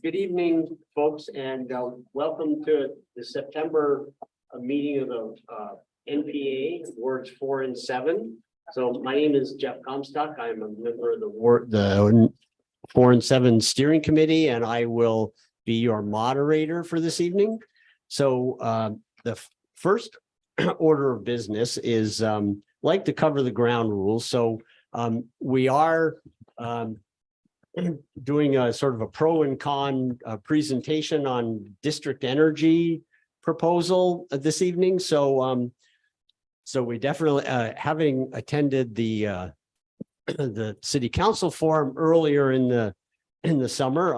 Good evening, folks, and welcome to the September meeting of the NPA Wards 4 and 7. So my name is Jeff Comstock. I'm a member of the 4 and 7 steering committee, and I will be your moderator for this evening. So the first order of business is like to cover the ground rules. So we are doing a sort of a pro and con presentation on district energy proposal this evening. So so we definitely having attended the city council forum earlier in the summer,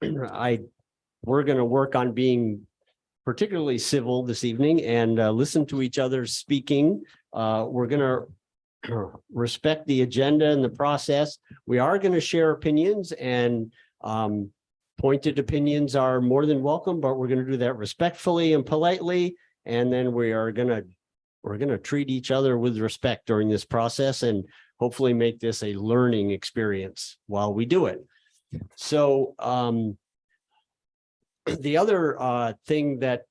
we're going to work on being particularly civil this evening and listen to each other speaking. We're going to respect the agenda and the process. We are going to share opinions, and pointed opinions are more than welcome, but we're going to do that respectfully and politely. And then we're going to treat each other with respect during this process and hopefully make this a learning experience while we do it. So the other thing that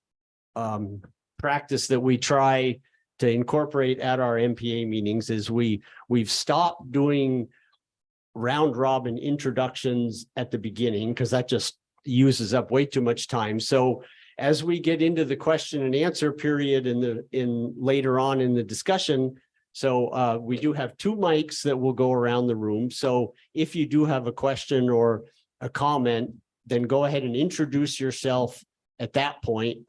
practice that we try to incorporate at our NPA meetings is we've stopped doing round robin introductions at the beginning because that just uses up way too much time. So as we get into the question and answer period in later on in the discussion, so we do have 2 mics that will go around the room. So if you do have a question or a comment, then go ahead and introduce yourself at that point.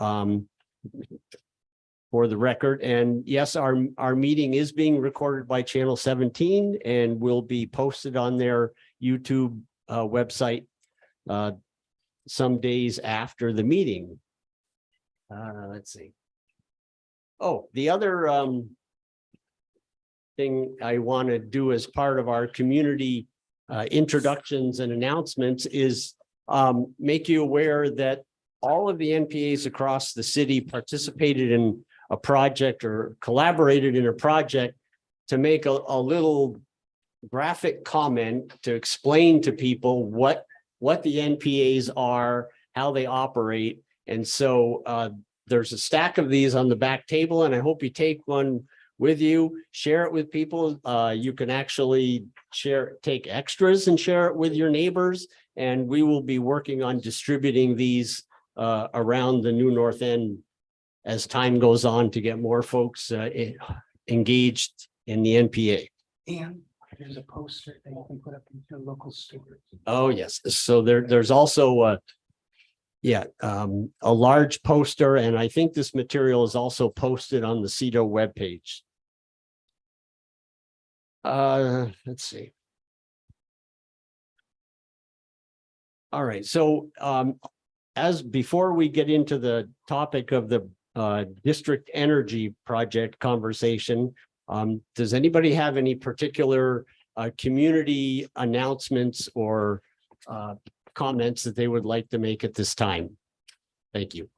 For the record. And yes, our meeting is being recorded by Channel 17 and will be posted on their YouTube website some days after the meeting. Let's see. Oh, the other thing I want to do as part of our community introductions and announcements is make you aware that all of the NPAs across the city participated in a project or collaborated in a project to make a little graphic comment to explain to people what the NPAs are, how they operate. And so there's a stack of these on the back table, and I hope you take one with you, share it with people. You can actually take extras and share it with your neighbors. And we will be working on distributing these around the New North End as time goes on to get more folks engaged in the NPA. And there's a poster that you can put up in your local stores. Oh, yes. So there's also a large poster, and I think this material is also posted on the CEDO webpage. Let's see. All right. So as before we get into the topic of the district energy project conversation, does anybody have any particular community announcements or comments that they would like to make at this time? Thank you.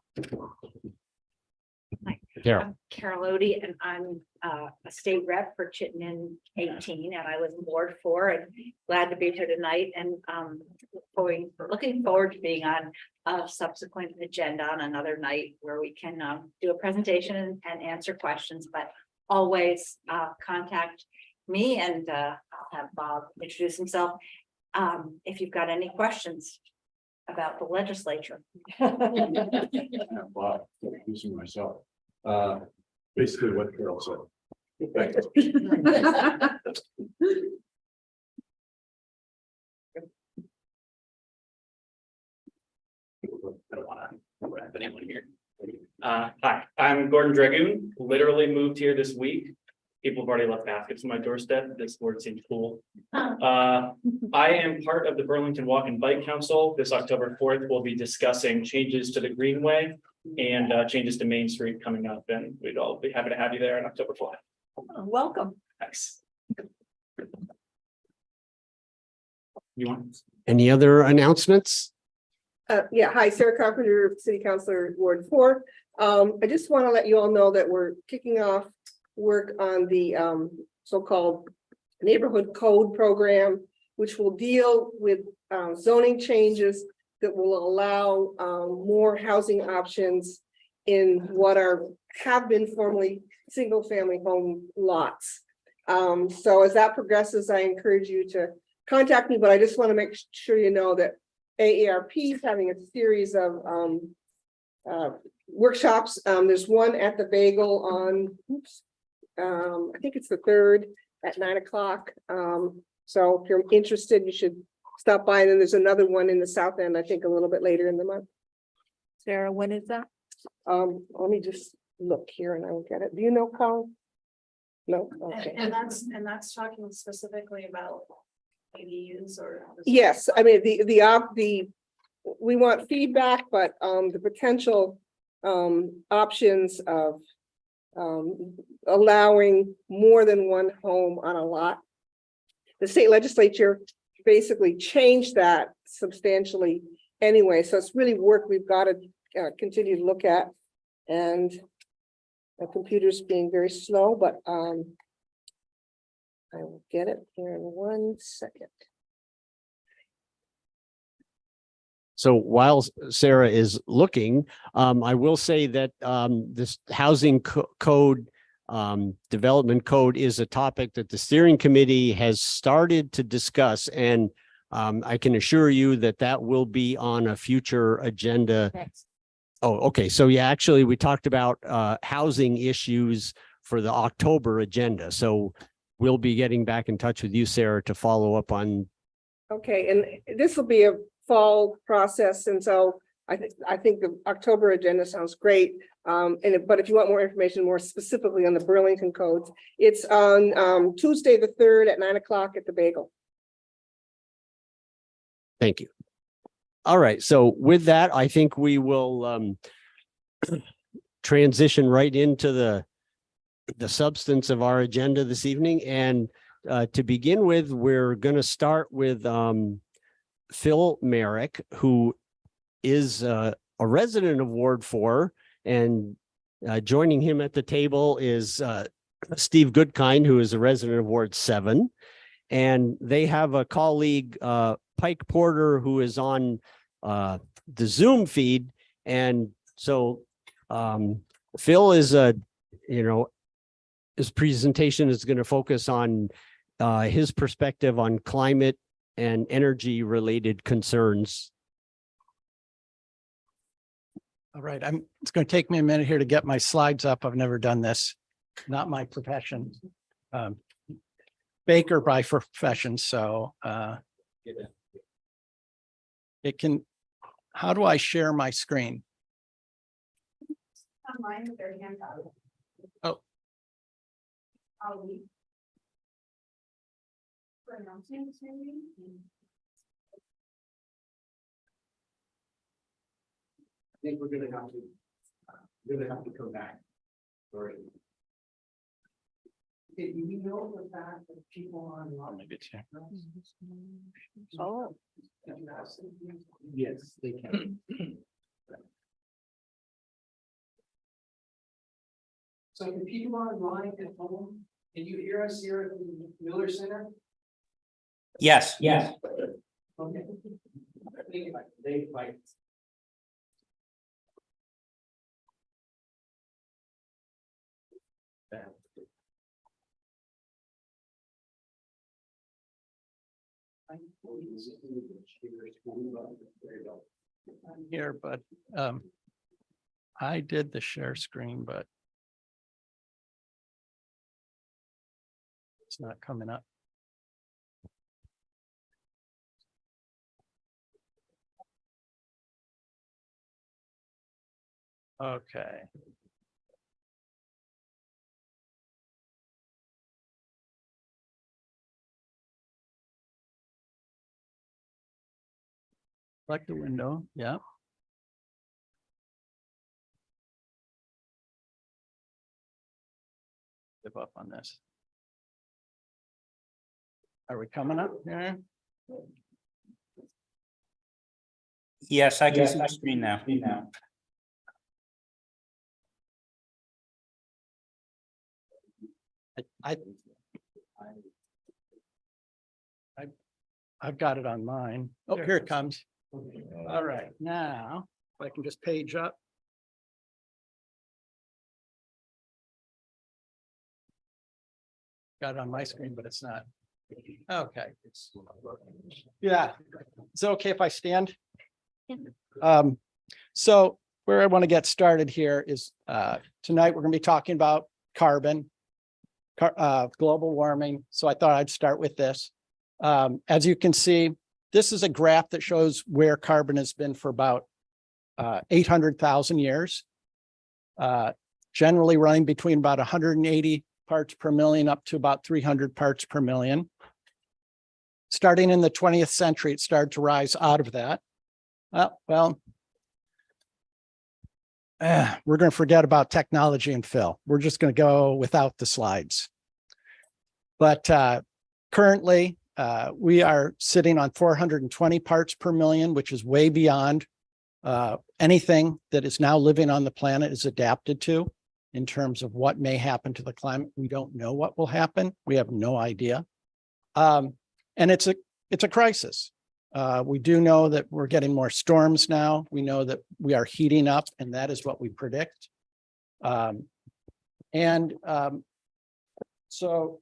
Hi, Carol. I'm Carol Odie, and I'm a state rep for Chittenden 18, and I was in Ward 4, and glad to be here tonight, and looking forward to being on a subsequent agenda on another night where we can do a presentation and answer questions, but always contact me, and I'll have Bob introduce himself if you've got any questions about the legislature. Bob, introducing myself. Basically what Carol said. Thank you. I don't want to have anyone here. Hi, I'm Gordon Dragoon. Literally moved here this week. People have already left baskets on my doorstep. This word seems cool. I am part of the Burlington Walk and Bike Council. This October 4th, we'll be discussing changes to the Greenway and changes to Main Street coming up, and we'd all be happy to have you there on October 4th. Welcome. Thanks. You want? Any other announcements? Yeah, hi, Sarah Carpenter, City Councilor, Ward 4. I just want to let you all know that we're kicking off work on the so-called neighborhood code program. which will deal with zoning changes that will allow more housing options in what have been formerly single-family home lots. So as that progresses, I encourage you to contact me, but I just want to make sure you know that AARP is having a series of workshops. There's one at the Bagel on, I think it's the 3rd at 9 o'clock. So if you're interested, you should stop by. And then there's another one in the South End, I think a little bit later in the month. Sarah, when is that? Let me just look here and I will get it. Do you know, Colin? No, okay. And that's talking specifically about ADUs or? Yes, I mean, we want feedback, but the potential options of allowing more than one home on a lot. The state legislature basically changed that substantially anyway, so it's really work we've got to continue to look at. And the computer's being very slow, but I will get it here in 1 second. So while Sarah is looking, I will say that this housing code, development code is a topic that the steering committee has started to discuss. And I can assure you that that will be on a future agenda. Oh, okay. So yeah, actually, we talked about housing issues for the October agenda. So we'll be getting back in touch with you, Sarah, to follow up on. Okay, and this will be a fall process, and so I think the October agenda sounds great. But if you want more information, more specifically on the Burlington codes, it's on Tuesday the 3rd at 9 o'clock at the Bagel. Thank you. All right. So with that, I think we will transition right into the substance of our agenda this evening. And to begin with, we're going to start with Phil Merrick, who is a resident of Ward 4, and joining him at the table is Steve Goodkind, who is a resident of Ward 7. And they have a colleague, Pike Porter, who is on the Zoom feed. And so Phil is his presentation is going to focus on his perspective on climate and energy related concerns. All right, it's going to take me a minute here to get my slides up. I've never done this, not my profession. Baker by profession, so it can, how do I share my screen? Online with their hand out. Oh. For announcements, maybe? I think we're gonna have to come back. Sorry. Did you know the fact that people on? Maybe it's here. Oh. Yes, they can. So can people online at home, can you hear us here at the Miller Center? Yes, yes. Okay. They might. I'm here, but I did the share screen, but it's not coming up. Okay. Select the window, yeah. Give up on this. Are we coming up here? Yes, I can see the screen now. I I've got it on mine. Oh, here it comes. All right, now, if I can just page up. Got it on my screen, but it's not. Okay. Yeah, is it okay if I stand? So where I want to get started here is, tonight we're going to be talking about carbon, global warming. So I thought I'd start with this. As you can see, this is a graph that shows where carbon has been for about 800,000 years. Generally running between about 180 parts per million up to about 300 parts per million. Starting in the 20th century, it started to rise out of that. We're going to forget about technology and Phil. We're just going to go without the slides. But currently, we are sitting on 420 parts per million, which is way beyond anything that is now living on the planet is adapted to in terms of what may happen to the climate. We don't know what will happen. We have no idea. And it's a crisis. We do know that we're getting more storms now. We know that we are heating up, and that is what we predict. So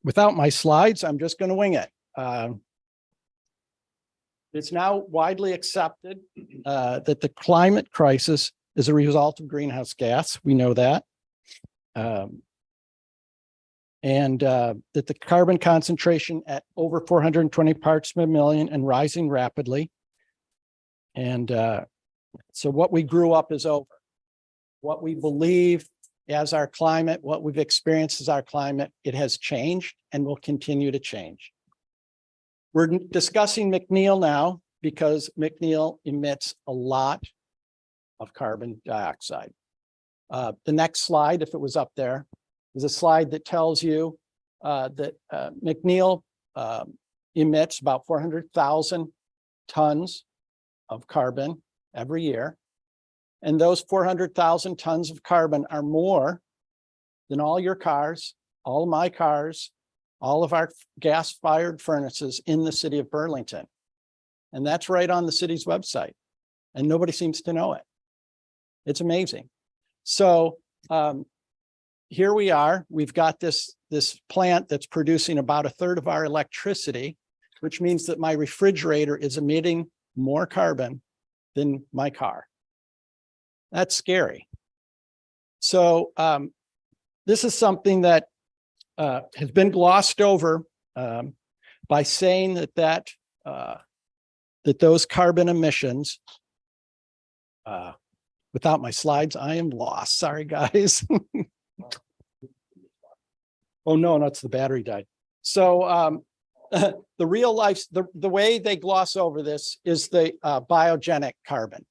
without my slides, I'm just going to wing it. It's now widely accepted that the climate crisis is a result of greenhouse gas. We know that. That the carbon concentration at over 420 parts per million and rising rapidly. So what we grew up is over. What we believe as our climate, what we've experienced as our climate, it has changed and will continue to change. We're discussing McNeil now because McNeil emits a lot of carbon dioxide. The next slide, if it was up there, is a slide that tells you that McNeil emits about 400,000 tons of carbon every year. And those 400,000 tons of carbon are more than all your cars, all of my cars, all of our gas-fired furnaces in the city of Burlington. And that's right on the city's website. And nobody seems to know it. It's amazing. So here we are. We've got this plant that's producing about a third of our electricity, which means that my refrigerator is emitting more carbon than my car. That's scary. So this is something that has been glossed over by saying that those carbon emissions, without my slides, I am lost. Sorry, guys. Oh, no, it's the battery died. So the real life, the way they gloss over this is the biogenic carbon.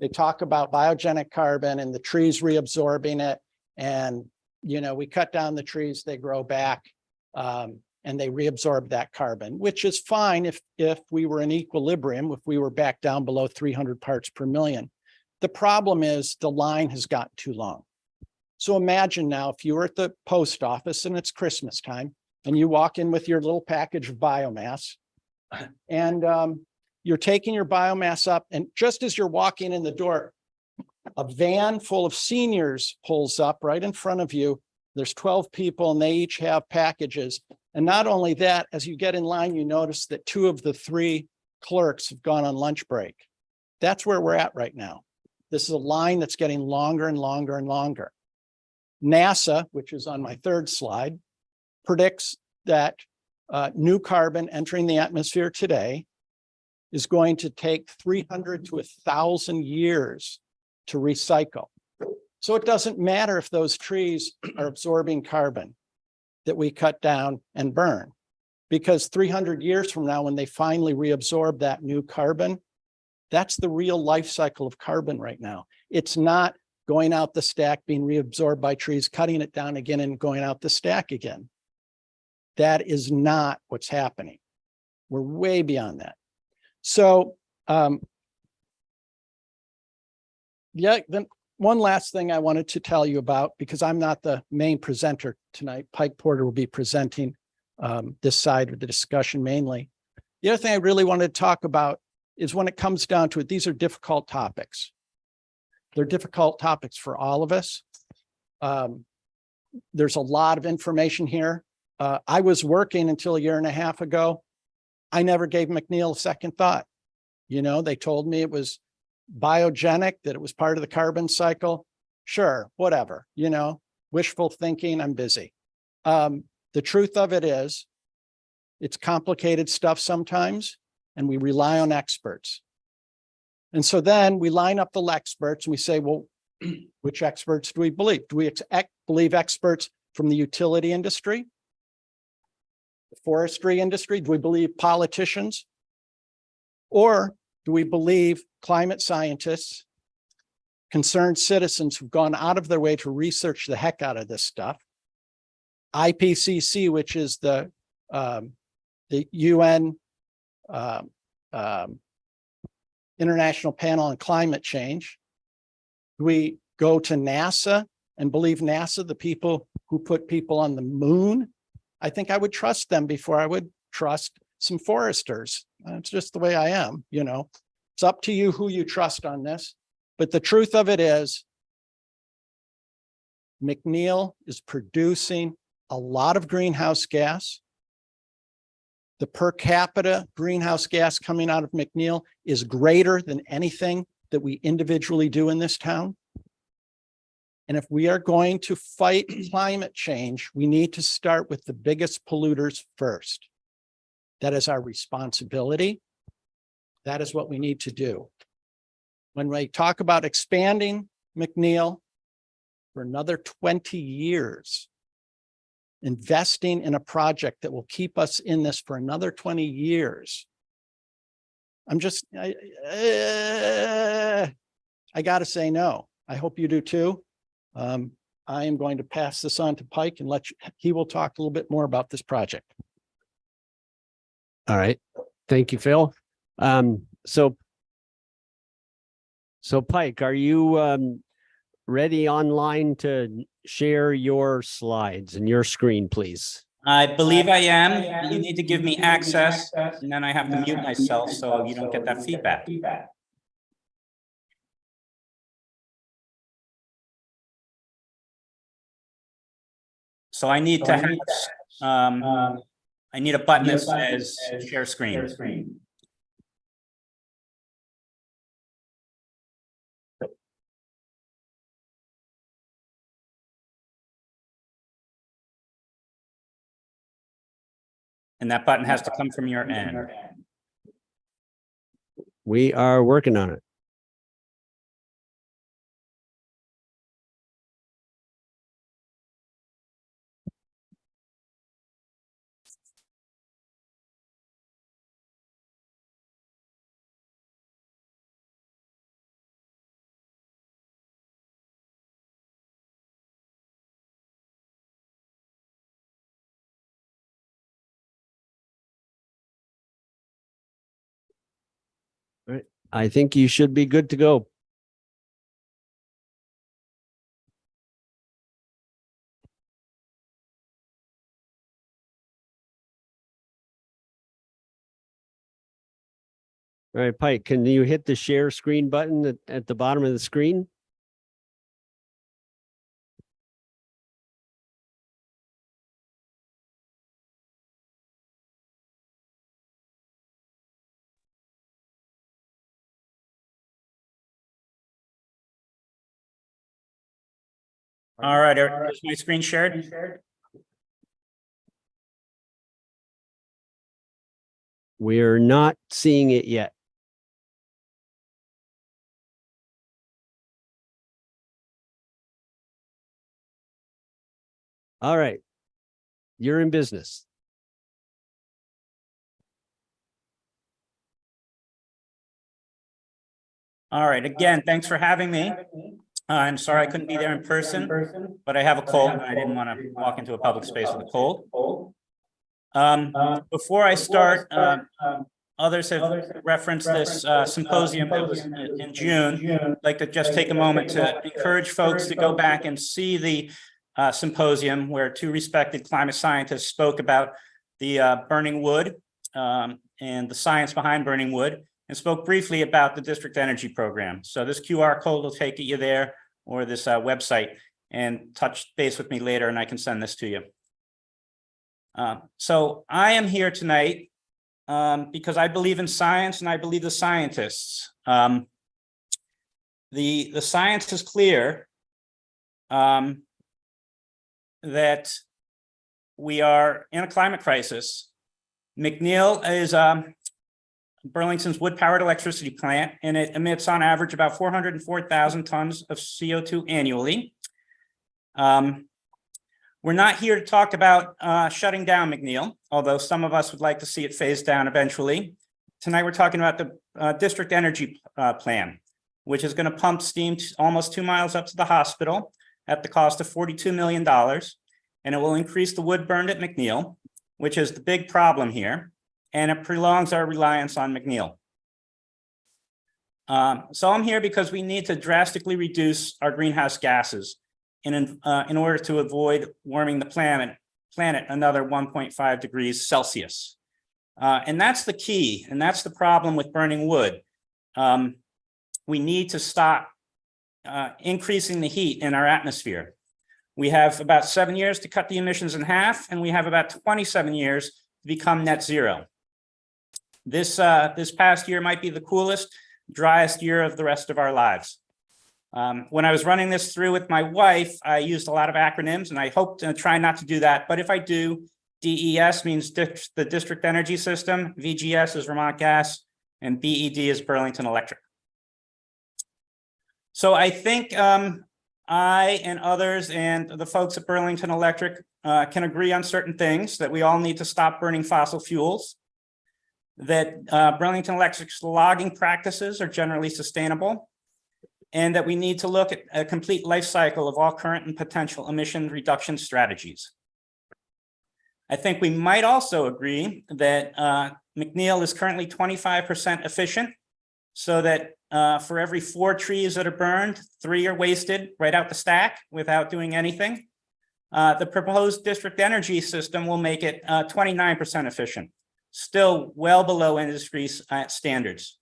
They talk about biogenic carbon and the trees reabsorbing it. And, you know, we cut down the trees, they grow back and they reabsorb that carbon, which is fine if we were in equilibrium, if we were back down below 300 parts per million. The problem is the line has gotten too long. So imagine now if you were at the post office and it's Christmas time and you walk in with your little package of biomass and you're taking your biomass up, and just as you're walking in the door, a van full of seniors pulls up right in front of you. There's 12 people and they each have packages. And not only that, as you get in line, you notice that 2 of the 3 clerks have gone on lunch break. That's where we're at right now. This is a line that's getting longer and longer and longer. NASA, which is on my 3rd slide, predicts that new carbon entering the atmosphere today is going to take 300 to 1,000 years to recycle. So it doesn't matter if those trees are absorbing carbon that we cut down and burn, because 300 years from now, when they finally reabsorb that new carbon, that's the real life cycle of carbon right now. It's not going out the stack, being reabsorbed by trees, cutting it down again and going out the stack again. That is not what's happening. We're way beyond that. So, then one last thing I wanted to tell you about, because I'm not the main presenter tonight, Pike Porter will be presenting this side of the discussion mainly. The other thing I really wanted to talk about is when it comes down to it, these are difficult topics. They're difficult topics for all of us. There's a lot of information here. I was working until a year and a half ago. I never gave McNeil a second thought. You know, they told me it was biogenic, that it was part of the carbon cycle. Sure, whatever, you know, wishful thinking, I'm busy. The truth of it is, it's complicated stuff sometimes, and we rely on experts. And so then we line up the experts and we say, well, which experts do we believe? Do we believe experts from the utility industry? The forestry industry? Do we believe politicians? Or do we believe climate scientists, concerned citizens who've gone out of their way to research the heck out of this stuff? IPCC, which is the UN International Panel on Climate Change. Do we go to NASA and believe NASA, the people who put people on the moon? I think I would trust them before I would trust some foresters. It's just the way I am, you know. It's up to you who you trust on this. But the truth of it is, McNeil is producing a lot of greenhouse gas. The per capita greenhouse gas coming out of McNeil is greater than anything that we individually do in this town. And if we are going to fight climate change, we need to start with the biggest polluters first. That is our responsibility. That is what we need to do. When we talk about expanding McNeil for another 20 years, investing in a project that will keep us in this for another 20 years. I gotta say no. I hope you do too. I am going to pass this on to Pike and he will talk a little bit more about this project. All right. Thank you, Phil. So Pike, are you ready online to share your slides and your screen, please? I believe I am. You need to give me access, and then I have to mute myself so you don't get that feedback. So I need to have, I need a button that says share screen. And that button has to come from your end. We are working on it. All right. I think you should be good to go. All right, Pike, can you hit the share screen button at the bottom of the screen? All right, is my screen shared? We're not seeing it yet. All right, you're in business. All right, again, thanks for having me. I'm sorry I couldn't be there in person, but I have a cold and I didn't want to walk into a public space with a cold. Before I start, others have referenced this symposium that was in June. I'd like to just take a moment to encourage folks to go back and see the symposium where two respected climate scientists spoke about burning wood and the science behind burning wood, and spoke briefly about the district energy program. So this QR code will take you there, or this website, and touch base with me later, and I can send this to you. So I am here tonight because I believe in science and I believe the scientists. The science is clear that we are in a climate crisis. McNeil is Burlington's wood-powered electricity plant, and it emits on average about 404,000 tons of CO2 annually. We're not here to talk about shutting down McNeil, although some of us would like to see it phased down eventually. Tonight, we're talking about the district energy plan, which is going to pump steam almost 2 miles up to the hospital at the cost of $42 million. And it will increase the wood burned at McNeil, which is the big problem here. And it prolongs our reliance on McNeil. So I'm here because we need to drastically reduce our greenhouse gases in order to avoid warming the planet another 1.5 degrees Celsius. And that's the key, and that's the problem with burning wood. We need to stop increasing the heat in our atmosphere. We have about 7 years to cut the emissions in half, and we have about 27 years to become net zero. This past year might be the coolest, driest year of the rest of our lives. When I was running this through with my wife, I used a lot of acronyms, and I hope to try not to do that. But if I do, DES means the district energy system, VGS is Vermont Gas, and BED is Burlington Electric. So I think I and others and the folks at Burlington Electric can agree on certain things, that we all need to stop burning fossil fuels, that Burlington Electric's logging practices are generally sustainable, and that we need to look at a complete life cycle of all current and potential emission reduction strategies. I think we might also agree that McNeil is currently 25% efficient, so that for every 4 trees that are burned, 3 are wasted right out the stack without doing anything. The proposed district energy system will make it 29% efficient, still well below industry standards.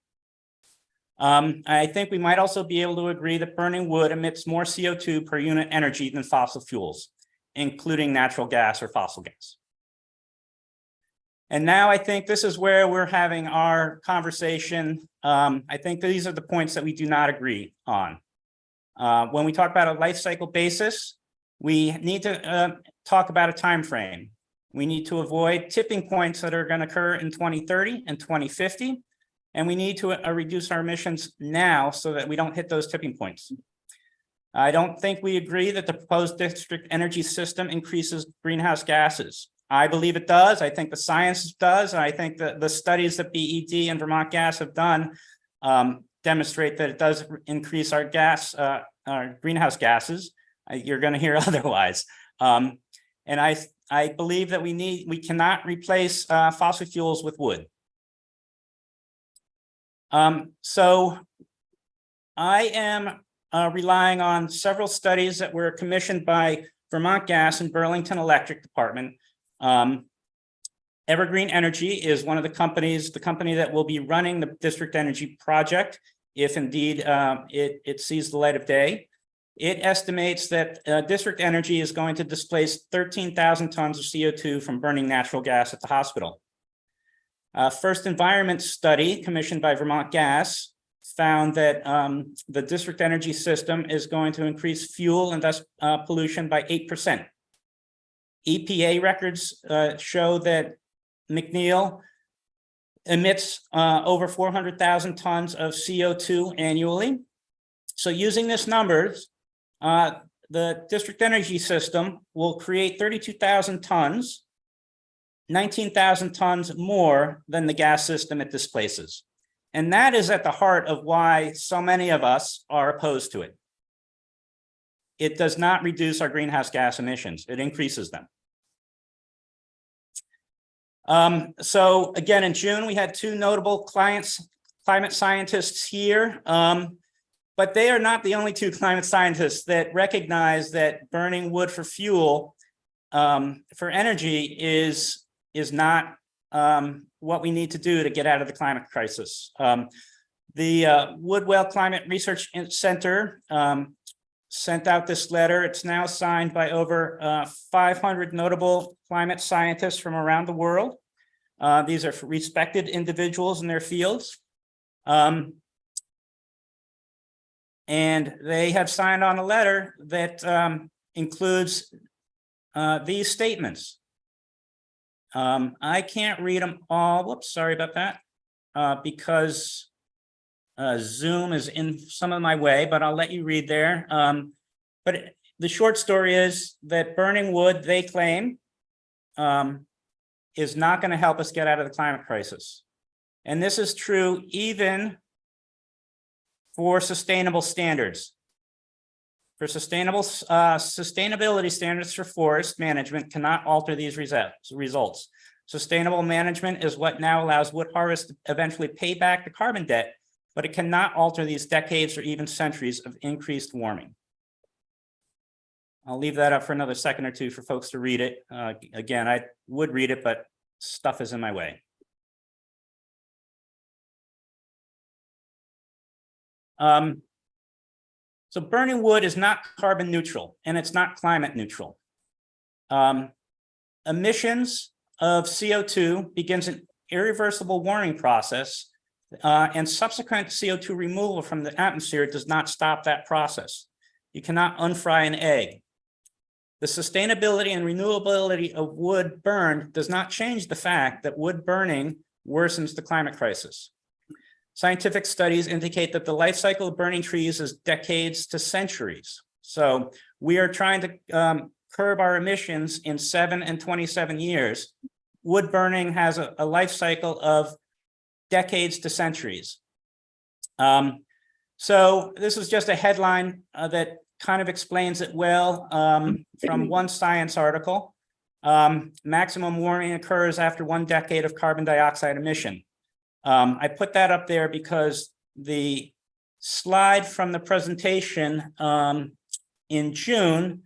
I think we might also be able to agree that burning wood emits more CO2 per unit energy than fossil fuels, including natural gas or fossil gas. And now I think this is where we're having our conversation. I think these are the points that we do not agree on. When we talk about a life cycle basis, we need to talk about a time frame. We need to avoid tipping points that are going to occur in 2030 and 2050. And we need to reduce our emissions now so that we don't hit those tipping points. I don't think we agree that the proposed district energy system increases greenhouse gases. I believe it does. I think the science does. And I think that the studies that BED and Vermont Gas have done demonstrate that it does increase our greenhouse gases. You're going to hear otherwise. And I believe that we cannot replace fossil fuels with wood. So I am relying on several studies that were commissioned by Vermont Gas and Burlington Electric Department. Evergreen Energy is one of the companies, the company that will be running the district energy project, if indeed it sees the light of day. It estimates that district energy is going to displace 13,000 tons of CO2 from burning natural gas at the hospital. First environment study commissioned by Vermont Gas found that the district energy system is going to increase fuel and thus pollution by 8%. EPA records show that McNeil emits over 400,000 tons of CO2 annually. So using this numbers, the district energy system will create 32,000 tons, 19,000 tons more than the gas system it displaces. And that is at the heart of why so many of us are opposed to it. It does not reduce our greenhouse gas emissions, it increases them. So again, in June, we had 2 notable climate scientists here, but they are not the only 2 climate scientists that recognize that burning wood for fuel, for energy, is is not what we need to do to get out of the climate crisis. The Woodwell Climate Research Center sent out this letter. It's now signed by over 500 notable climate scientists from around the world. These are respected individuals in their fields. And they have signed on a letter that includes these statements. I can't read them all. Whoops, sorry about that. Because Zoom is in some of my way, but I'll let you read there. But the short story is that burning wood, they claim, is not going to help us get out of the climate crisis. And this is true even for sustainable standards. For sustainability standards for forest management cannot alter these results. Sustainable management is what now allows wood harvest to eventually pay back the carbon debt, but it cannot alter these decades or even centuries of increased warming. I'll leave that up for another second or two for folks to read it. Again, I would read it, but stuff is in my way. So burning wood is not carbon neutral, and it's not climate neutral. Emissions of CO2 begins an irreversible warming process, and subsequent CO2 removal from the atmosphere does not stop that process. You cannot unfry an egg. The sustainability and renewability of wood burned does not change the fact that wood burning worsens the climate crisis. Scientific studies indicate that the life cycle of burning trees is decades to centuries. So we are trying to curb our emissions in 7 and 27 years. Wood burning has a life cycle of decades to centuries. So this is just a headline that kind of explains it well from one science article. Maximum warming occurs after 1 decade of carbon dioxide emission. I put that up there because the slide from the presentation in June,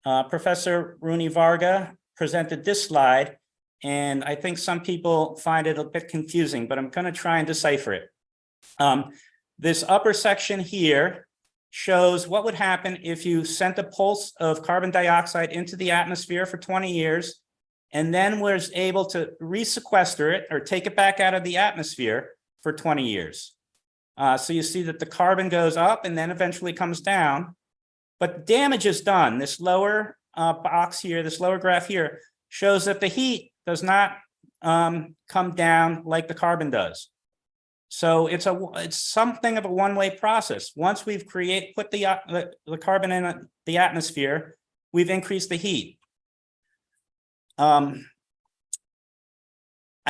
Professor Rooney Varga presented this slide, and I think some people find it a bit confusing, but I'm going to try and decipher it. This upper section here shows what would happen if you sent a pulse of carbon dioxide into the atmosphere for 20 years and then was able to resequester it or take it back out of the atmosphere for 20 years. So you see that the carbon goes up and then eventually comes down, but damage is done. This lower box here, this lower graph here, shows that the heat does not come down like the carbon does. So it's something of a one-way process. Once we've put the carbon in the atmosphere, we've increased the heat. I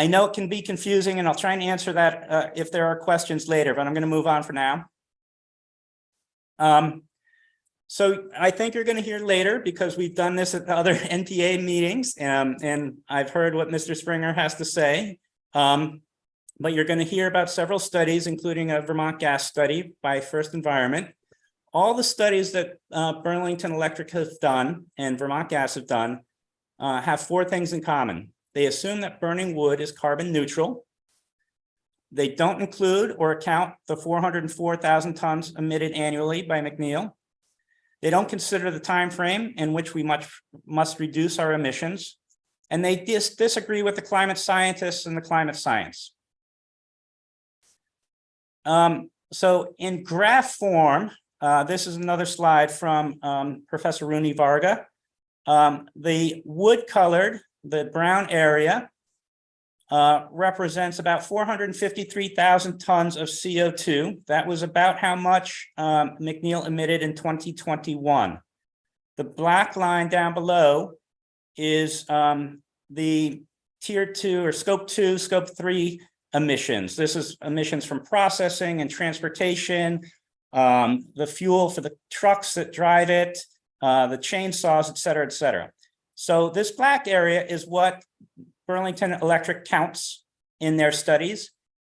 know it can be confusing, and I'll try and answer that if there are questions later, but I'm going to move on for now. So I think you're going to hear later, because we've done this at other NPA meetings, and I've heard what Mr. Springer has to say. But you're going to hear about several studies, including a Vermont gas study by First Environment. All the studies that Burlington Electric has done and Vermont Gas have done have 4 things in common. They assume that burning wood is carbon neutral. They don't include or account the 404,000 tons emitted annually by McNeil. They don't consider the time frame in which we must reduce our emissions. And they disagree with the climate scientists and the climate science. So in graph form, this is another slide from Professor Rooney Varga. The wood colored, the brown area, represents about 453,000 tons of CO2. That was about how much McNeil emitted in 2021. The black line down below is the tier 2 or scope 2, scope 3 emissions. This is emissions from processing and transportation, the fuel for the trucks that drive it, the chainsaws, et cetera, et cetera. So this black area is what Burlington Electric counts in their studies.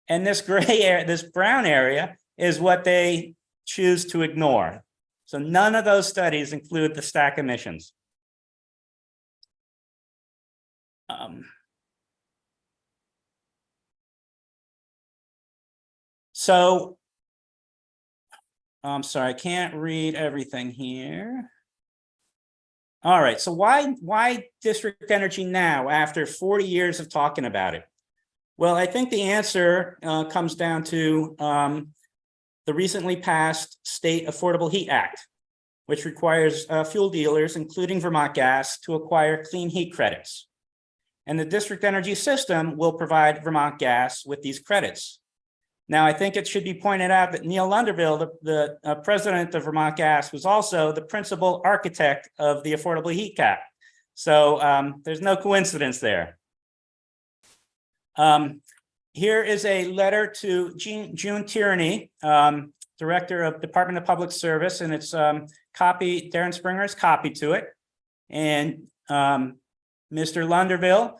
And this gray area, this brown area, is what they choose to ignore. So none of those studies include the stack emissions. So I'm sorry, I can't read everything here. All right, so why district energy now after 40 years of talking about it? Well, I think the answer comes down to the recently passed State Affordable Heat Act, which requires fuel dealers, including Vermont Gas, to acquire clean heat credits. And the district energy system will provide Vermont Gas with these credits. Now, I think it should be pointed out that Neil Lunderville, the president of Vermont Gas, was also the principal architect of the Affordable Heat Cap. So there's no coincidence there. Here is a letter to June Tierney, Director of Department of Public Service, and it's copy, Darren Springer is copied to it. And Mr. Lunderville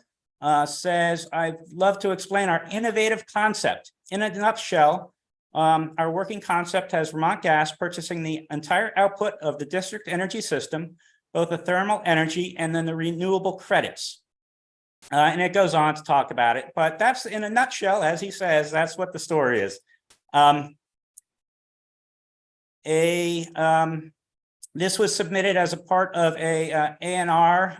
says, I'd love to explain our innovative concept. In a nutshell, our working concept has Vermont Gas purchasing the entire output of the district energy system, both the thermal energy and then the renewable credits. And it goes on to talk about it, but that's in a nutshell, as he says, that's what the story is. This was submitted as a part of a ANR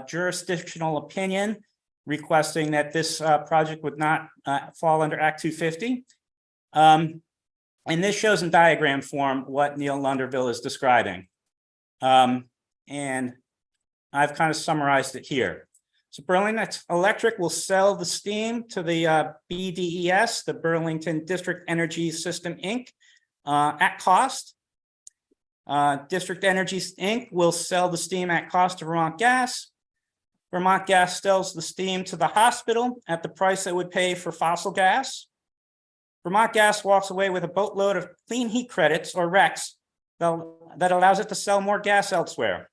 jurisdictional opinion requesting that this project would not fall under Act 250. And this shows in diagram form what Neil Lunderville is describing. And I've kind of summarized it here. So Burlington Electric will sell the steam to the BDES, the Burlington District Energy System, Inc., at cost. District Energy Inc. will sell the steam at cost to Vermont Gas. Vermont Gas sells the steam to the hospital at the price it would pay for fossil gas. Vermont Gas walks away with a boatload of clean heat credits, or RECs, that allows it to sell more gas elsewhere.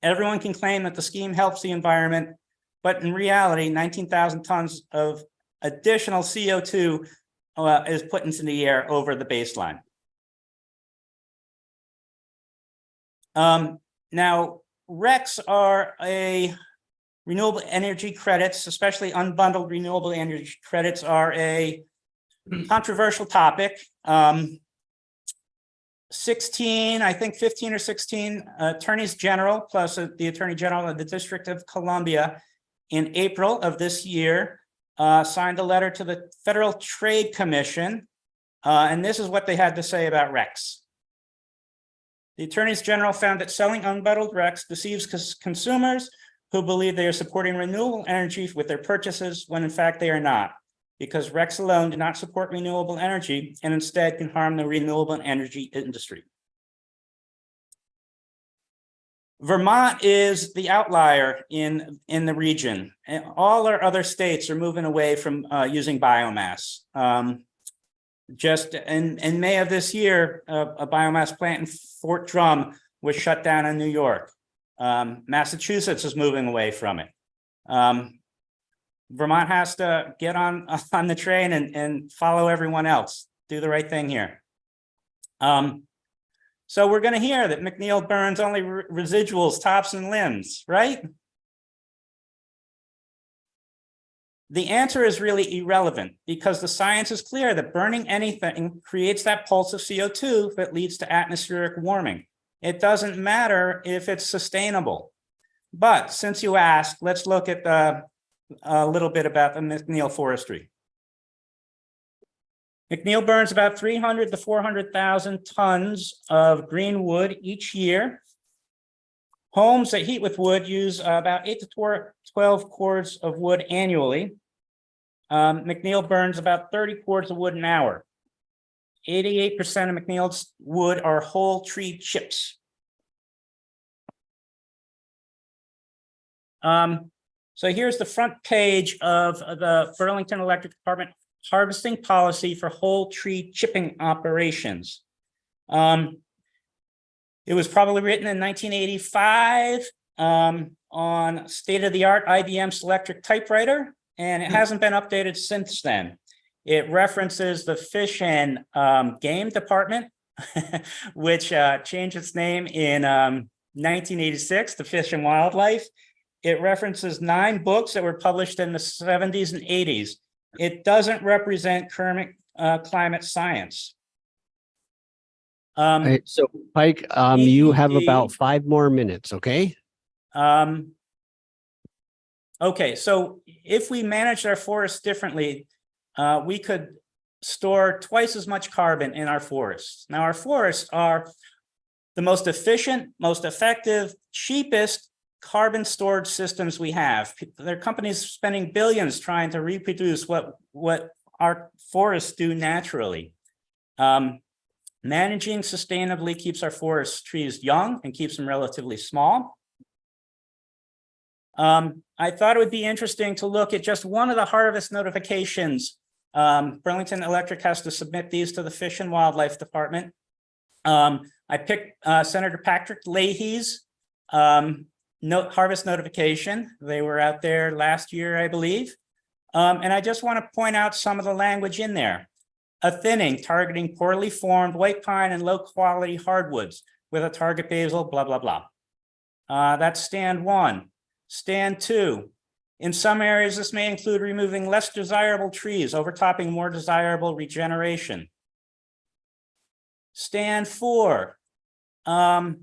Everyone can claim that the scheme helps the environment, but in reality, 19,000 tons of additional CO2 is put into the air over the baseline. Now, RECs are a renewable energy credits, especially unbundled renewable energy credits, are a controversial topic. 15 or 16 attorneys general, plus the Attorney General of the District of Columbia, in April of this year, signed a letter to the Federal Trade Commission, and this is what they had to say about RECs. The attorneys general found that selling unbundled RECs deceives consumers who believe they are supporting renewable energy with their purchases when in fact they are not, because RECs alone do not support renewable energy and instead can harm the renewable energy industry. Vermont is the outlier in the region. And all our other states are moving away from using biomass. Just in May of this year, a biomass plant in Fort Drum was shut down in New York. Massachusetts is moving away from it. Vermont has to get on the train and follow everyone else, do the right thing here. So we're going to hear that McNeil burns only residuals, tops, and limbs, right? The answer is really irrelevant because the science is clear that burning anything creates that pulse of CO2 that leads to atmospheric warming. It doesn't matter if it's sustainable. But since you asked, let's look at a little bit about the McNeil forestry. McNeil burns about 300 to 400,000 tons of green wood each year. Homes that heat with wood use about 8 to 12 cords of wood annually. McNeil burns about 30 cords of wood an hour. 88% of McNeil's wood are whole tree chips. So here's the front page of the Burlington Electric Department harvesting policy for whole tree chipping operations. It was probably written in 1985 on state-of-the-art IBM Selectric typewriter, and it hasn't been updated since then. It references the Fish and Game Department, which changed its name in 1986 to Fish and Wildlife. It references 9 books that were published in the 70s and 80s. It doesn't represent climate science. All right, so Pike, you have EEG. about 5 more minutes, okay? Okay, so if we managed our forests differently, we could store twice as much carbon in our forests. Now, our forests are the most efficient, most effective, cheapest carbon storage systems we have. There are companies spending billions trying to reproduce what our forests do naturally. Managing sustainably keeps our forest trees young and keeps them relatively small. I thought it would be interesting to look at just one of the harvest notifications. Burlington Electric has to submit these to the Fish and Wildlife Department. I picked Senator Patrick Leahy's harvest notification. They were out there last year, I believe. And I just want to point out some of the language in there. A thinning targeting poorly formed white pine and low quality hardwoods with a target basal, blah, blah, blah. That's stand 1. Stand 2. In some areas, this may include removing less desirable trees, overtopping more desirable regeneration. Stand 4. A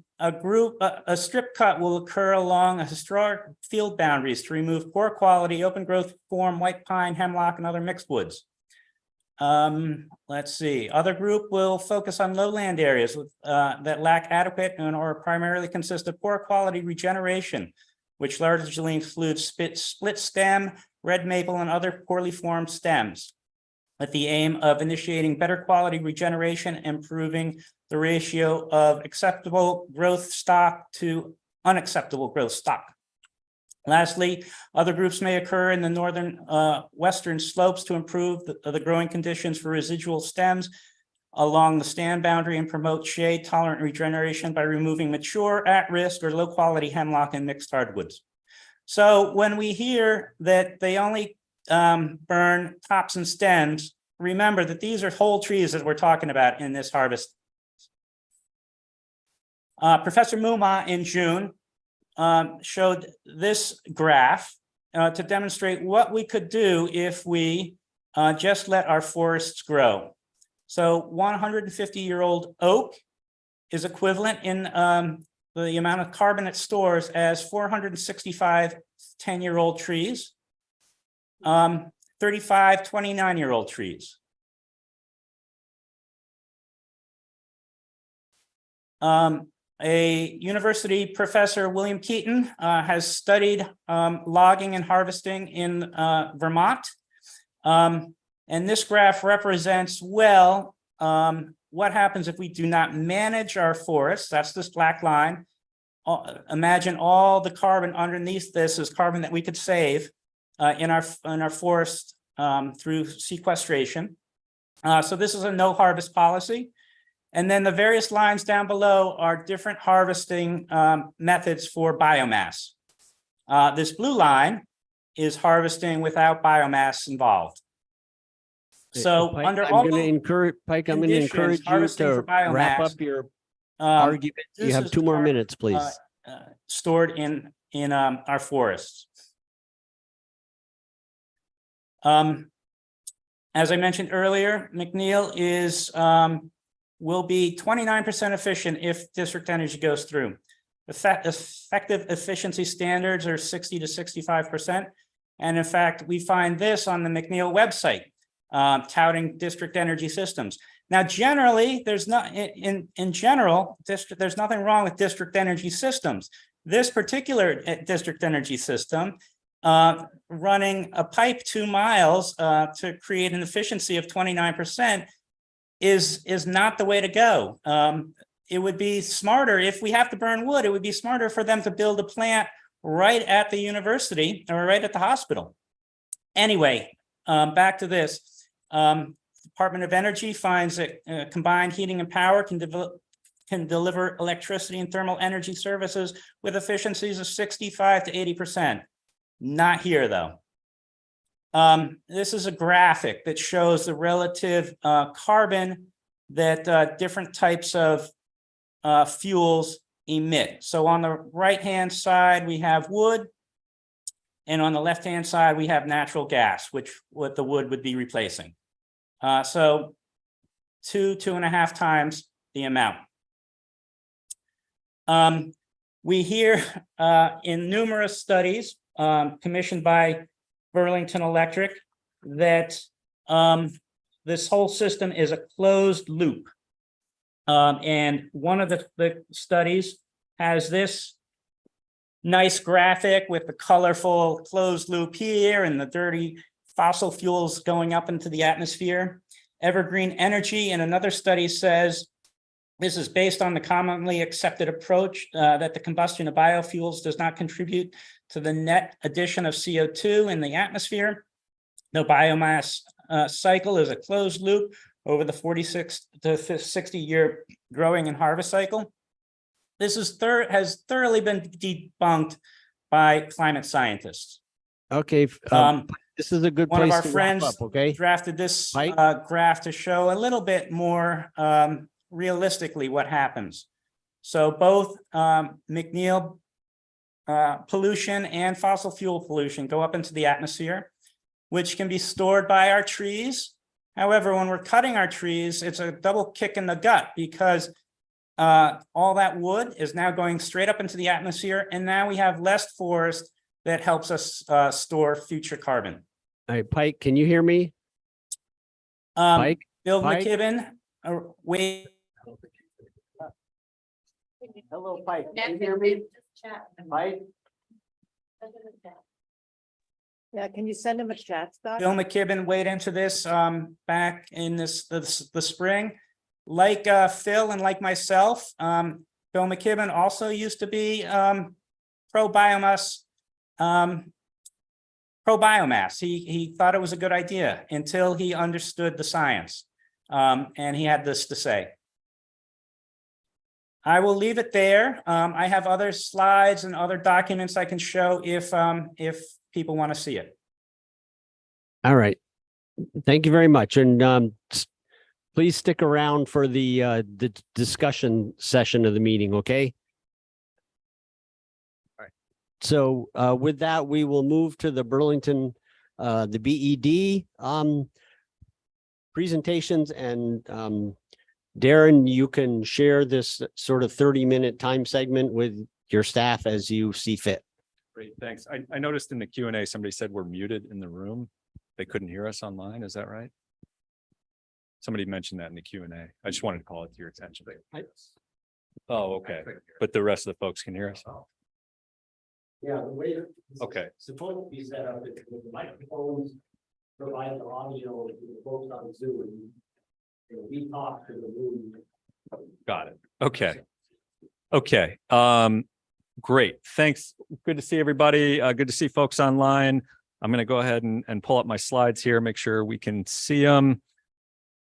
strip cut will occur along a historic field boundaries to remove poor quality open growth form white pine, hemlock, and other mixed woods. Let's see. Other group will focus on lowland areas with, that lack adequate and or primarily consist of poor quality regeneration, which largely includes split stem, red maple, and other poorly formed stems, with the aim of initiating better quality regeneration, improving the ratio of acceptable growth stock to unacceptable growth stock. Lastly, other groups may occur in the northern western slopes to improve the growing conditions for residual stems along the stand boundary and promote shade tolerant regeneration by removing mature, at-risk, or low-quality hemlock and mixed hardwoods. So when we hear that they only burn tops and stems, remember that these are whole trees that we're talking about in this harvest. Professor Muma in June showed this graph to demonstrate what we could do if we just let our forests grow. So 150-year-old oak is equivalent in the amount of carbon it stores as 465 10-year-old trees, 35 29-year-old trees. A university professor, William Keaton, has studied logging and harvesting in Vermont. And this graph represents, well, what happens if we do not manage our forests. That's this black line. Imagine all the carbon underneath this is carbon that we could save in our forest through sequestration. So this is a no harvest policy. And then the various lines down below are different harvesting methods for biomass. This blue line is harvesting without biomass involved. So Pike, under I'm all going to encourage Pike. I'm going to encourage you harvesting to for biomass, wrap up your argument. You this have is 2 more carbon, minutes, please. stored in our forests. As I mentioned earlier, McNeil is will be 29% efficient if district energy goes through. Effective efficiency standards are 60 to 65%. And in fact, we find this on the McNeil website, touting district energy systems. Now, generally, there's not in general, there's nothing wrong with district energy systems. This particular district energy system, running a pipe 2 miles to create an efficiency of 29%, is not the way to go. It would be smarter if we have to burn wood. It would be smarter for them to build a plant right at the university or right at the hospital. Anyway, back to this. Department of Energy finds that combined heating and power can deliver electricity and thermal energy services with efficiencies of 65 to 80%. Not here, though. This is a graphic that shows the relative carbon that different types of fuels emit. So on the right-hand side, we have wood, and on the left-hand side, we have natural gas, which what the wood would be replacing. So 2.5 times the amount. We hear in numerous studies commissioned by Burlington Electric that this whole system is a closed loop. And one of the studies has this nice graphic with the colorful closed loop here and the dirty fossil fuels going up into the atmosphere. Evergreen Energy in another study says this is based on the commonly accepted approach that the combustion of biofuels does not contribute to the net addition of CO2 in the atmosphere. The biomass cycle is a closed loop over the 46 to 60-year growing and harvest cycle. This is has thoroughly been debunked by climate scientists. Okay, this is a good One of place our to wrap friends up, okay? drafted this Mike? graph to show a little bit more realistically what happens. So both McNeil pollution and fossil fuel pollution go up into the atmosphere, which can be stored by our trees. However, when we're cutting our trees, it's a double kick in the gut because all that wood is now going straight up into the atmosphere, and now we have less forest that helps us store future carbon. All right, Pike, can you hear me? Pike? Bill Pike? McKibben, wait. Hello, Pike. Can you hear me? Pike? Yeah, can you send him a chat, Scott? Bill McKibben weighed into this back in the spring. Like Phil and like myself, Bill McKibben also used to be pro biomass. He thought it was a good idea until he understood the science, and he had this to say. I will leave it there. I have other slides and other documents I can show if people want to see it. All right. Thank you very much. And please stick around for the discussion session of the meeting, okay? All right. So with that, we will move to the Burlington, the BED presentations, and Darren, you can share this sort of 30-minute time segment with your staff as you see fit. Great, thanks. I noticed in the Q&A, somebody said we're muted in the room. They couldn't hear us online, is that right? Somebody mentioned that in the Q&A. I just wanted to call it to your attention. Oh, okay. But the rest of the folks can hear us. Yeah, the way Okay. supposed to be set up is with the microphones provide the audio to the folks on Zoom. And we talk to the room. Got it. Okay. Okay. Great. Thanks. Good to see everybody. Good to see folks online. I'm going to go ahead and pull up my slides here, make sure we can see them.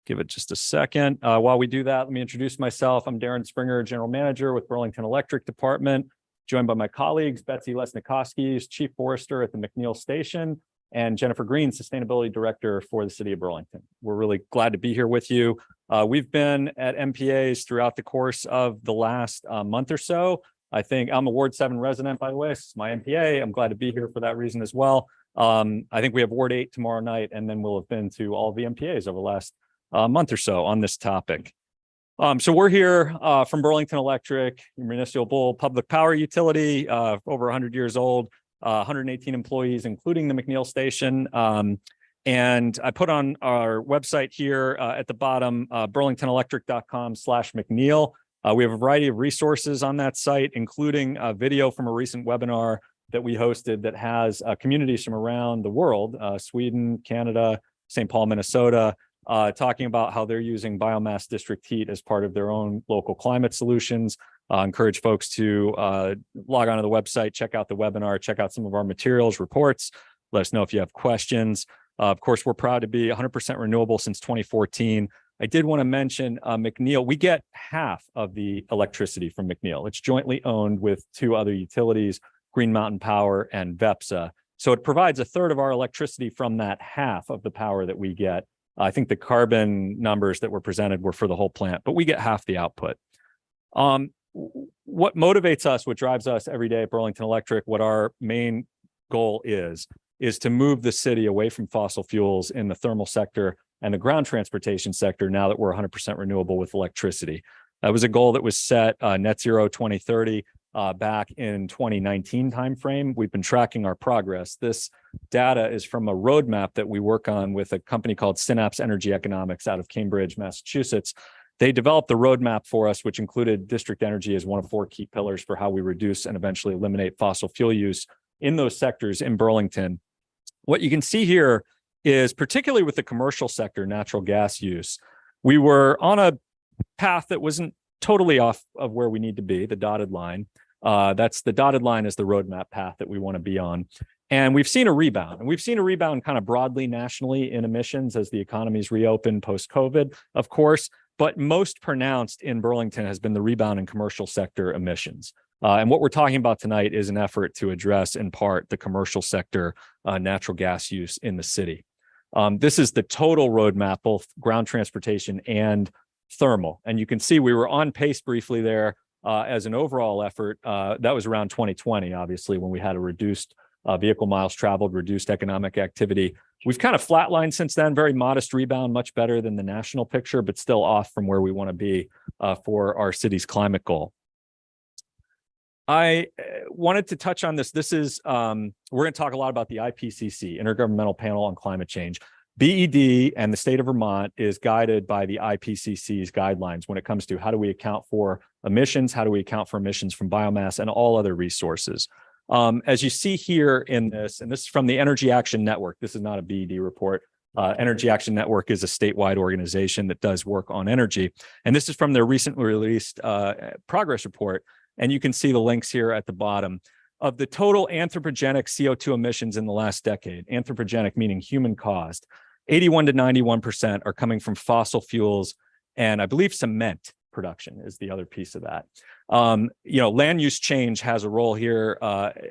Give it just a second. While we do that, let me introduce myself. I'm Darren Springer, General Manager with Burlington Electric Department, joined by my colleagues, Betsy Lesnikoski, who's Chief Forester at the McNeil Station, and Jennifer Green, Sustainability Director for the City of Burlington. We're really glad to be here with you. We've been at NPAs throughout the course of the last month or so. I think I'm a Ward 7 resident, by the way. This is my NPA. I'm glad to be here for that reason as well. I think we have Ward 8 tomorrow night, and then we'll have been to all of the NPAs over the last month or so on this topic. So we're here from Burlington Electric, municipal public power utility, over 100 years old, 118 employees, including the McNeil Station. And I put on our website here at the bottom, burlingtonelectric.com/McNeil. We have a variety of resources on that site, including a video from a recent webinar that we hosted that has communities from around the world, Sweden, Canada, St. Paul, Minnesota, talking about how they're using biomass district heat as part of their own local climate solutions. Encourage folks to log onto the website, check out the webinar, check out some of our materials, reports. Let us know if you have questions. Of course, we're proud to be 100% renewable since 2014. I did want to mention McNeil. We get half of the electricity from McNeil. It's jointly owned with two other utilities, Green Mountain Power and VEPSA. So it provides a third of our electricity from that half of the power that we get. I think the carbon numbers that were presented were for the whole plant, but we get half the output. What motivates us, what drives us every day at Burlington Electric, what our main goal is to move the city away from fossil fuels in the thermal sector and the ground transportation sector now that we're 100% renewable with electricity. That was a goal that was set net zero 2030 back in 2019 timeframe. We've been tracking our progress. This data is from a roadmap that we work on with a company called Synapse Energy Economics out of Cambridge, Massachusetts. They developed the roadmap for us, which included district energy as one of 4 key pillars for how we reduce and eventually eliminate fossil fuel use in those sectors in Burlington. What you can see here is, particularly with the commercial sector, natural gas use, we were on a path that wasn't totally off of where we need to be, the dotted line. That's the dotted line is the roadmap path that we want to be on. And we've seen a rebound, and we've seen a rebound kind of broadly nationally in emissions as the economy's reopened post-COVID, of course, but most pronounced in Burlington has been the rebound in commercial sector emissions. And what we're talking about tonight is an effort to address, in part, the commercial sector natural gas use in the city. This is the total roadmap, both ground transportation and thermal. And you can see we were on pace briefly there as an overall effort. That was around 2020, obviously, when we had a reduced vehicle miles traveled, reduced economic activity. We've kind of flatlined since then, very modest rebound, much better than the national picture, but still off from where we want to be for our city's climate goal. I wanted to touch on this. This is, we're going to talk a lot about the IPCC, Intergovernmental Panel on Climate Change. BED and the state of Vermont is guided by the IPCC's guidelines when it comes to how do we account for emissions, how do we account for emissions from biomass and all other resources. As you see here in this, and this is from the Energy Action Network, this is not a BED report. Energy Action Network is a statewide organization that does work on energy. And this is from their recently released progress report. And you can see the links here at the bottom. Of the total anthropogenic CO2 emissions in the last decade, anthropogenic meaning human caused, 81 to 91% are coming from fossil fuels, and I believe cement production is the other piece of that. Land use change has a role here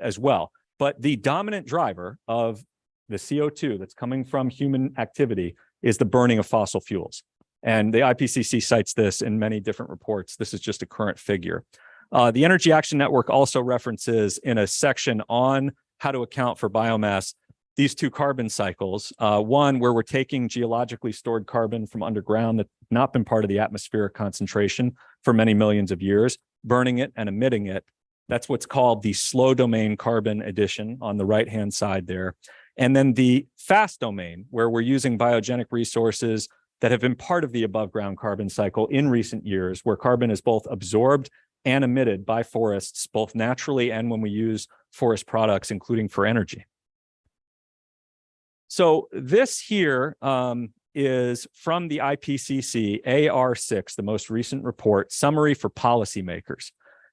as well, but the dominant driver of the CO2 that's coming from human activity is the burning of fossil fuels. And the IPCC cites this in many different reports. This is just a current figure. The Energy Action Network also references in a section on how to account for biomass these 2 carbon cycles, one where we're taking geologically stored carbon from underground that's not been part of the atmospheric concentration for many millions of years, burning it and emitting it. That's what's called the slow domain carbon addition on the right-hand side there. And then the fast domain, where we're using biogenic resources that have been part of the above ground carbon cycle in recent years, where carbon is both absorbed and emitted by forests, both naturally and when we use forest products, including for energy. So this here is from the IPCC AR6, the most recent report, summary for policymakers.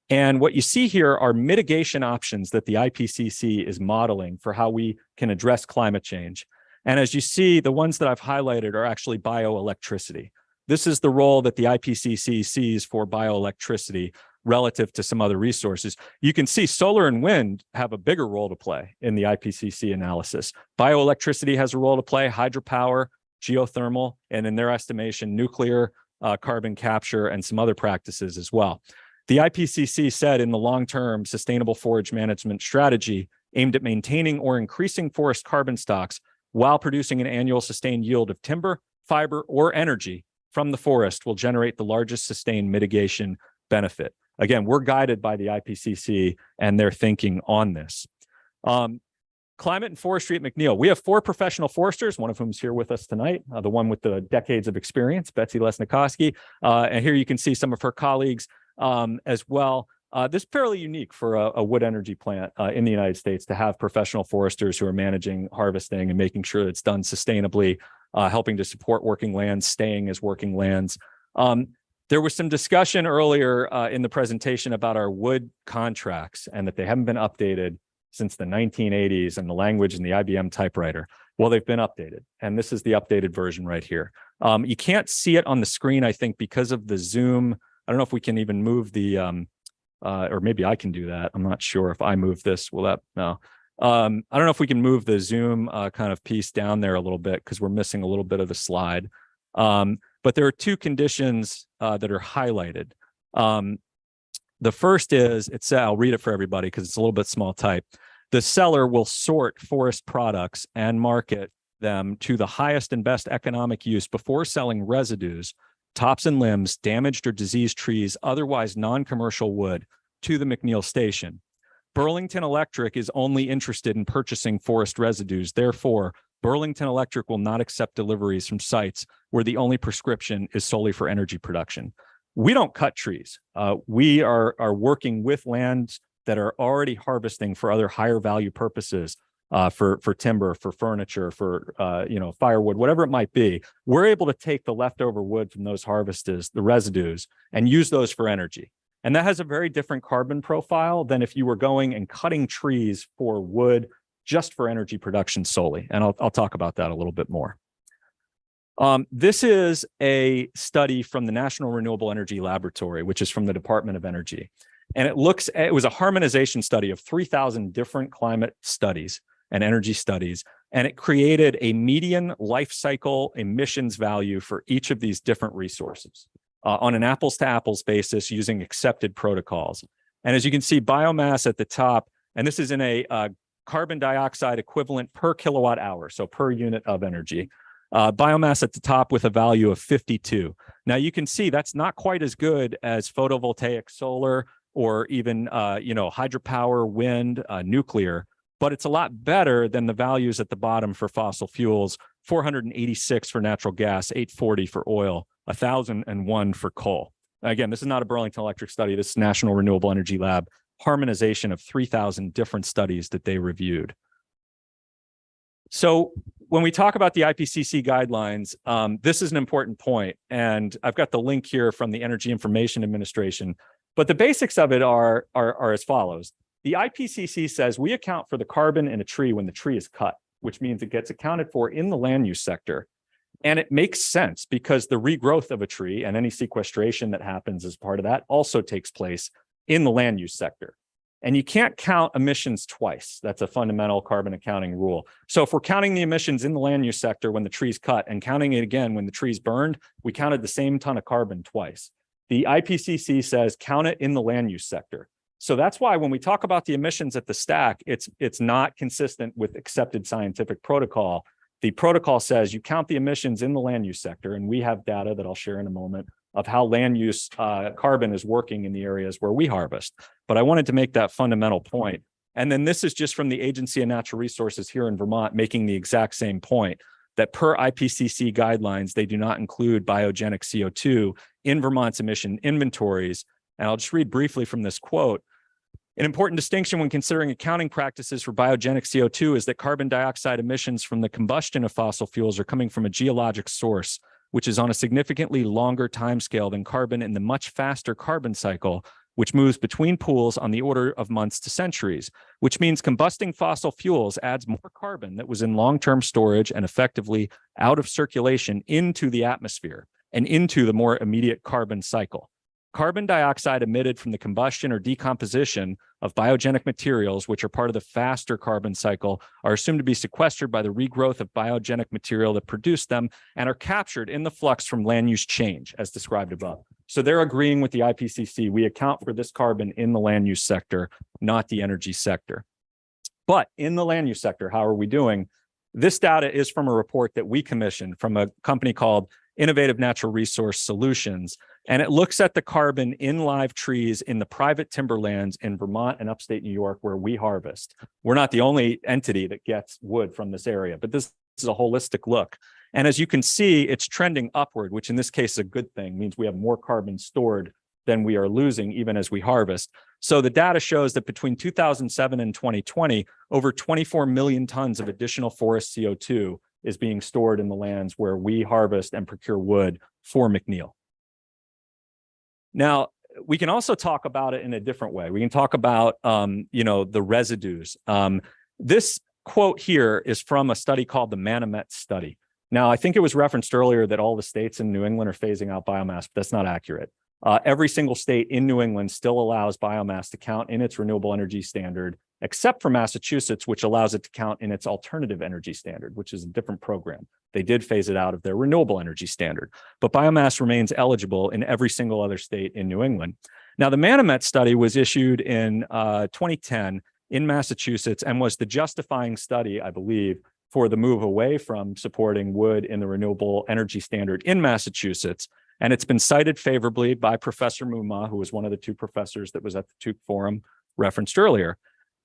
And what you see here are mitigation options that the IPCC is modeling for how we can address climate change. And as you see, the ones that I've highlighted are actually bioelectricity. This is the role that the IPCC sees for bioelectricity relative to some other resources. You can see solar and wind have a bigger role to play in the IPCC analysis. Bioelectricity has a role to play, hydropower, geothermal, and in their estimation, nuclear carbon capture and some other practices as well. The IPCC said in the long-term sustainable forage management strategy aimed at maintaining or increasing forest carbon stocks while producing an annual sustained yield of timber, fiber, or energy from the forest will generate the largest sustained mitigation benefit. Again, we're guided by the IPCC and their thinking on this. Climate and forestry at McNeil. We have 4 professional foresters, one of whom is here with us tonight, the one with the decades of experience, Betsy Lesnikoski. And here you can see some of her colleagues as well. This is fairly unique for a wood energy plant in the United States to have professional foresters who are managing harvesting and making sure it's done sustainably, helping to support working lands, staying as working lands. There was some discussion earlier in the presentation about our wood contracts and that they haven't been updated since the 1980s and the language in the IBM typewriter. Well, they've been updated, and this is the updated version right here. You can't see it on the screen, I think, because of the Zoom. I don't know if we can even move the, or maybe I can do that. I'm not sure if I move this. Will that, no. I don't know if we can move the Zoom kind of piece down there a little bit because we're missing a little bit of the slide. But there are 2 conditions that are highlighted. The first is, I'll read it for everybody because it's a little bit small type. The seller will sort forest products and market them to the highest and best economic use before selling residues, tops and limbs, damaged or diseased trees, otherwise non-commercial wood to the McNeil station. Burlington Electric is only interested in purchasing forest residues. Therefore, Burlington Electric will not accept deliveries from sites where the only prescription is solely for energy production. We don't cut trees. We are working with lands that are already harvesting for other higher value purposes, for timber, for furniture, for firewood, whatever it might be. We're able to take the leftover wood from those harvests, the residues, and use those for energy. And that has a very different carbon profile than if you were going and cutting trees for wood just for energy production solely. And I'll talk about that a little bit more. This is a study from the National Renewable Energy Laboratory, which is from the Department of Energy. And it was a harmonization study of 3,000 different climate studies and energy studies. And it created a median life cycle emissions value for each of these different resources on an apples to apples basis using accepted protocols. And as you can see, biomass at the top, and this is in a carbon dioxide equivalent per kilowatt hour, so per unit of energy. Biomass at the top with a value of 52. Now you can see that's not quite as good as photovoltaic solar or even hydropower, wind, nuclear, but it's a lot better than the values at the bottom for fossil fuels, 486 for natural gas, 840 for oil, 1,001 for coal. Again, this is not a Burlington Electric study. This is National Renewable Energy Lab harmonization of 3,000 different studies that they reviewed. So when we talk about the IPCC guidelines, this is an important point, and I've got the link here from the Energy Information Administration, but the basics of it are as follows. The IPCC says we account for the carbon in a tree when the tree is cut, which means it gets accounted for in the land use sector. And it makes sense because the regrowth of a tree and any sequestration that happens as part of that also takes place in the land use sector. And you can't count emissions twice. That's a fundamental carbon accounting rule. So if we're counting the emissions in the land use sector when the tree's cut and counting it again when the tree's burned, we counted the same ton of carbon twice. The IPCC says count it in the land use sector. So that's why when we talk about the emissions at the stack, it's not consistent with accepted scientific protocol. The protocol says you count the emissions in the land use sector, and we have data that I'll share in a moment of how land use carbon is working in the areas where we harvest. But I wanted to make that fundamental point. And then this is just from the Agency of Natural Resources here in Vermont, making the exact same point that per IPCC guidelines, they do not include biogenic CO2 in Vermont's emission inventories. And I'll just read briefly from this quote. An important distinction when considering accounting practices for biogenic CO2 is that carbon dioxide emissions from the combustion of fossil fuels are coming from a geologic source, which is on a significantly longer timescale than carbon in the much faster carbon cycle, which moves between pools on the order of months to centuries, which means combusting fossil fuels adds more carbon that was in long-term storage and effectively out of circulation into the atmosphere and into the more immediate carbon cycle. Carbon dioxide emitted from the combustion or decomposition of biogenic materials, which are part of the faster carbon cycle, are assumed to be sequestered by the regrowth of biogenic material that produced them and are captured in the flux from land use change, as described above. So they're agreeing with the IPCC. We account for this carbon in the land use sector, not the energy sector. But in the land use sector, how are we doing? This data is from a report that we commissioned from a company called Innovative Natural Resource Solutions. And it looks at the carbon in live trees in the private timberlands in Vermont and upstate New York where we harvest. We're not the only entity that gets wood from this area, but this is a holistic look. And as you can see, it's trending upward, which in this case is a good thing, means we have more carbon stored than we are losing even as we harvest. So the data shows that between 2007 and 2020, over 24 million tons of additional forest CO2 is being stored in the lands where we harvest and procure wood for McNeil. Now, we can also talk about it in a different way. We can talk about, the residues. This quote here is from a study called the Manomet study. Now, I think it was referenced earlier that all the states in New England are phasing out biomass, but that's not accurate. Every single state in New England still allows biomass to count in its renewable energy standard, except for Massachusetts, which allows it to count in its alternative energy standard, which is a different program. They did phase it out of their renewable energy standard, but biomass remains eligible in every single other state in New England. Now, the Manomet study was issued in 2010 in Massachusetts and was the justifying study, I believe, for the move away from supporting wood in the renewable energy standard in Massachusetts. And it's been cited favorably by Professor Mumma, who was one of the two professors that was at the Tuke Forum referenced earlier.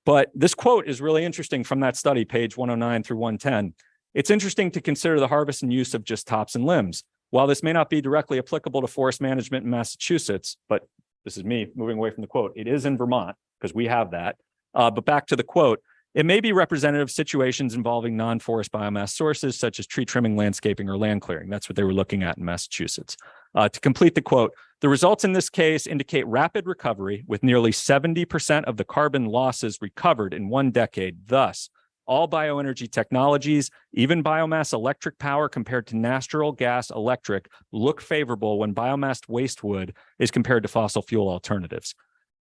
But this quote is really interesting from that study, page 109 through 110. It's interesting to consider the harvest and use of just tops and limbs. While this may not be directly applicable to forest management in Massachusetts, but this is me moving away from the quote, it is in Vermont because we have that. But back to the quote, it may be representative of situations involving non-forest biomass sources such as tree trimming, landscaping, or land clearing. That's what they were looking at in Massachusetts. To complete the quote, the results in this case indicate rapid recovery with nearly 70% of the carbon losses recovered in 1 decade. Thus, all bioenergy technologies, even biomass electric power compared to natural gas electric, look favorable when biomass waste wood is compared to fossil fuel alternatives.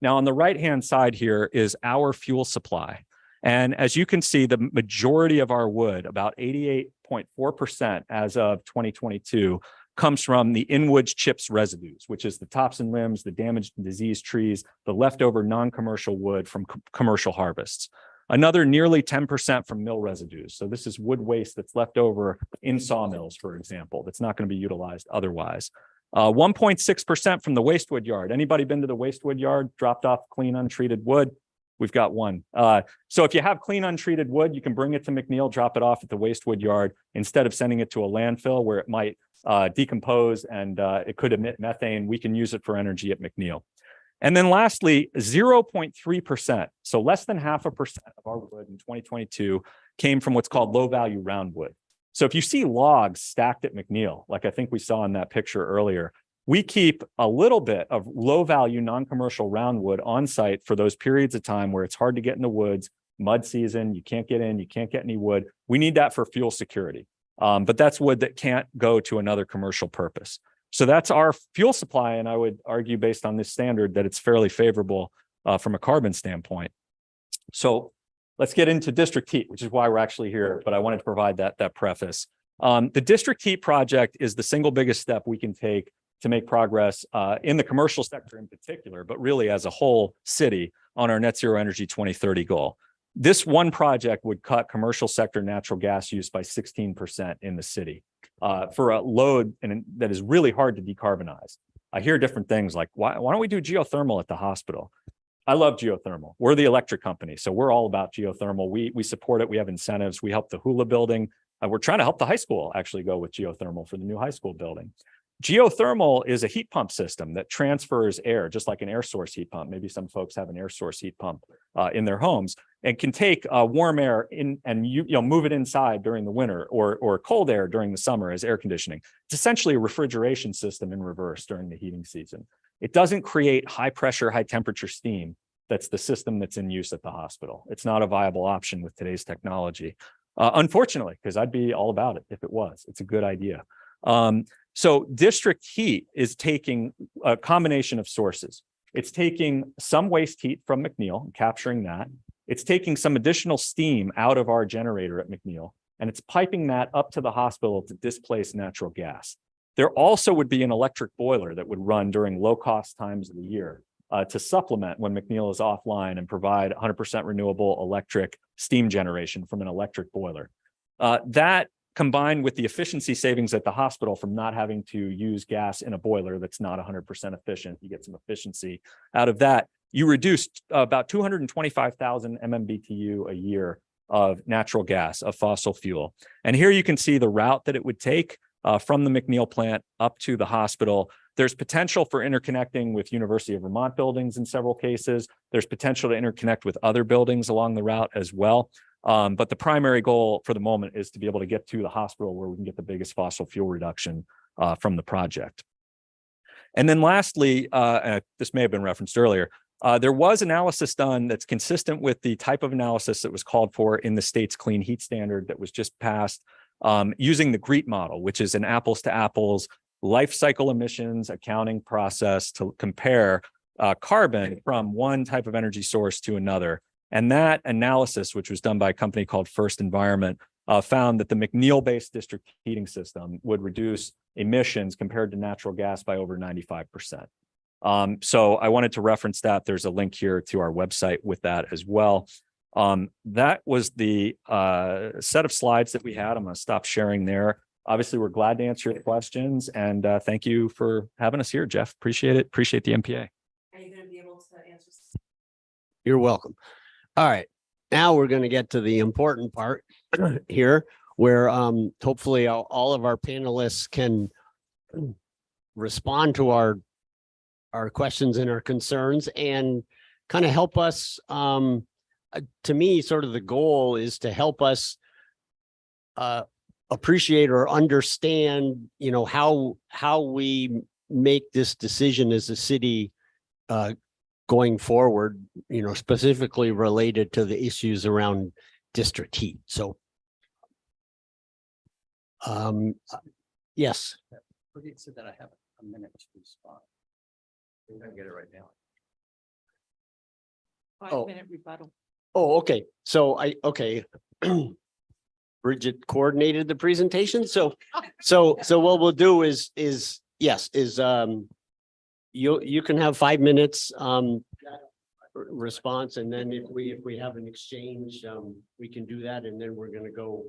Now, on the right-hand side here is our fuel supply. And as you can see, the majority of our wood, about 88.4% as of 2022, comes from the in-wood chips residues, which is the tops and limbs, the damaged and diseased trees, the leftover non-commercial wood from commercial harvests. Another nearly 10% from mill residues. So this is wood waste that's left over in sawmills, for example, that's not going to be utilized otherwise. 1.6% from the waste wood yard. Anybody been to the waste wood yard, dropped off clean untreated wood? We've got one. So if you have clean untreated wood, you can bring it to McNeil, drop it off at the waste wood yard instead of sending it to a landfill where it might decompose and it could emit methane. We can use it for energy at McNeil. And then lastly, 0.3%, so less than 0.5% of our wood in 2022 came from what's called low value round wood. So if you see logs stacked at McNeil, like I think we saw in that picture earlier, we keep a little bit of low value non-commercial round wood on site for those periods of time where it's hard to get in the woods, mud season, you can't get in, you can't get any wood. We need that for fuel security. But that's wood that can't go to another commercial purpose. So that's our fuel supply. And I would argue based on this standard that it's fairly favorable from a carbon standpoint. So let's get into district heat, which is why we're actually here. But I wanted to provide that preface. The district heat project is the single biggest step we can take to make progress in the commercial sector in particular, but really as a whole city on our net zero energy 2030 goal. This one project would cut commercial sector natural gas use by 16% in the city for a load that is really hard to decarbonize. I hear different things like, why don't we do geothermal at the hospital? I love geothermal. We're the electric company, so we're all about geothermal. We support it. We have incentives. We help the Hula building. We're trying to help the high school actually go with geothermal for the new high school building. Geothermal is a heat pump system that transfers air, just like an air source heat pump. Maybe some folks have an air source heat pump in their homes and can take warm air in and move it inside during the winter or cold air during the summer as air conditioning. It's essentially a refrigeration system in reverse during the heating season. It doesn't create high pressure, high temperature steam. That's the system that's in use at the hospital. It's not a viable option with today's technology. Unfortunately, because I'd be all about it if it was. It's a good idea. So district heat is taking a combination of sources. It's taking some waste heat from McNeil and capturing that. It's taking some additional steam out of our generator at McNeil, and it's piping that up to the hospital to displace natural gas. There also would be an electric boiler that would run during low-cost times of the year to supplement when McNeil is offline and provide 100% renewable electric steam generation from an electric boiler. That combined with the efficiency savings at the hospital from not having to use gas in a boiler that's not 100% efficient, you get some efficiency out of that. You reduced about 225,000 MMBTU a year of natural gas, of fossil fuel. And here you can see the route that it would take from the McNeil plant up to the hospital. There's potential for interconnecting with University of Vermont buildings in several cases. There's potential to interconnect with other buildings along the route as well. But the primary goal for the moment is to be able to get to the hospital where we can get the biggest fossil fuel reduction from the project. And then lastly, this may have been referenced earlier, there was analysis done that's consistent with the type of analysis that was called for in the state's clean heat standard that was just passed using the GREET model, which is an apples to apples life cycle emissions accounting process to compare carbon from one type of energy source to another. And that analysis, which was done by a company called First Environment, found that the McNeil-based district heating system would reduce emissions compared to natural gas by over 95%. So I wanted to reference that. There's a link here to our website with that as well. That was the set of slides that we had. I'm going to stop sharing there. Obviously, we're glad to answer your questions, and thank you for having us here, Jeff. Appreciate it. Appreciate the NPA. Are you gonna be able to answer? You're welcome. All right, now we're going to get to the important part here, where hopefully all of our panelists can respond to our questions and our concerns and kind of help us. To me, sort of the goal is to help us appreciate or understand, you know, how we make this decision as a city going forward, you know, specifically related to the issues around district heat. So yes. So that I have a minute to respond. I'm gonna get it right now. Five minute rebuttal. Oh, okay. So okay. Bridget coordinated the presentation. So what we'll do is you can have 5 minutes response, and then if we have an exchange, we can do that, and then we're gonna go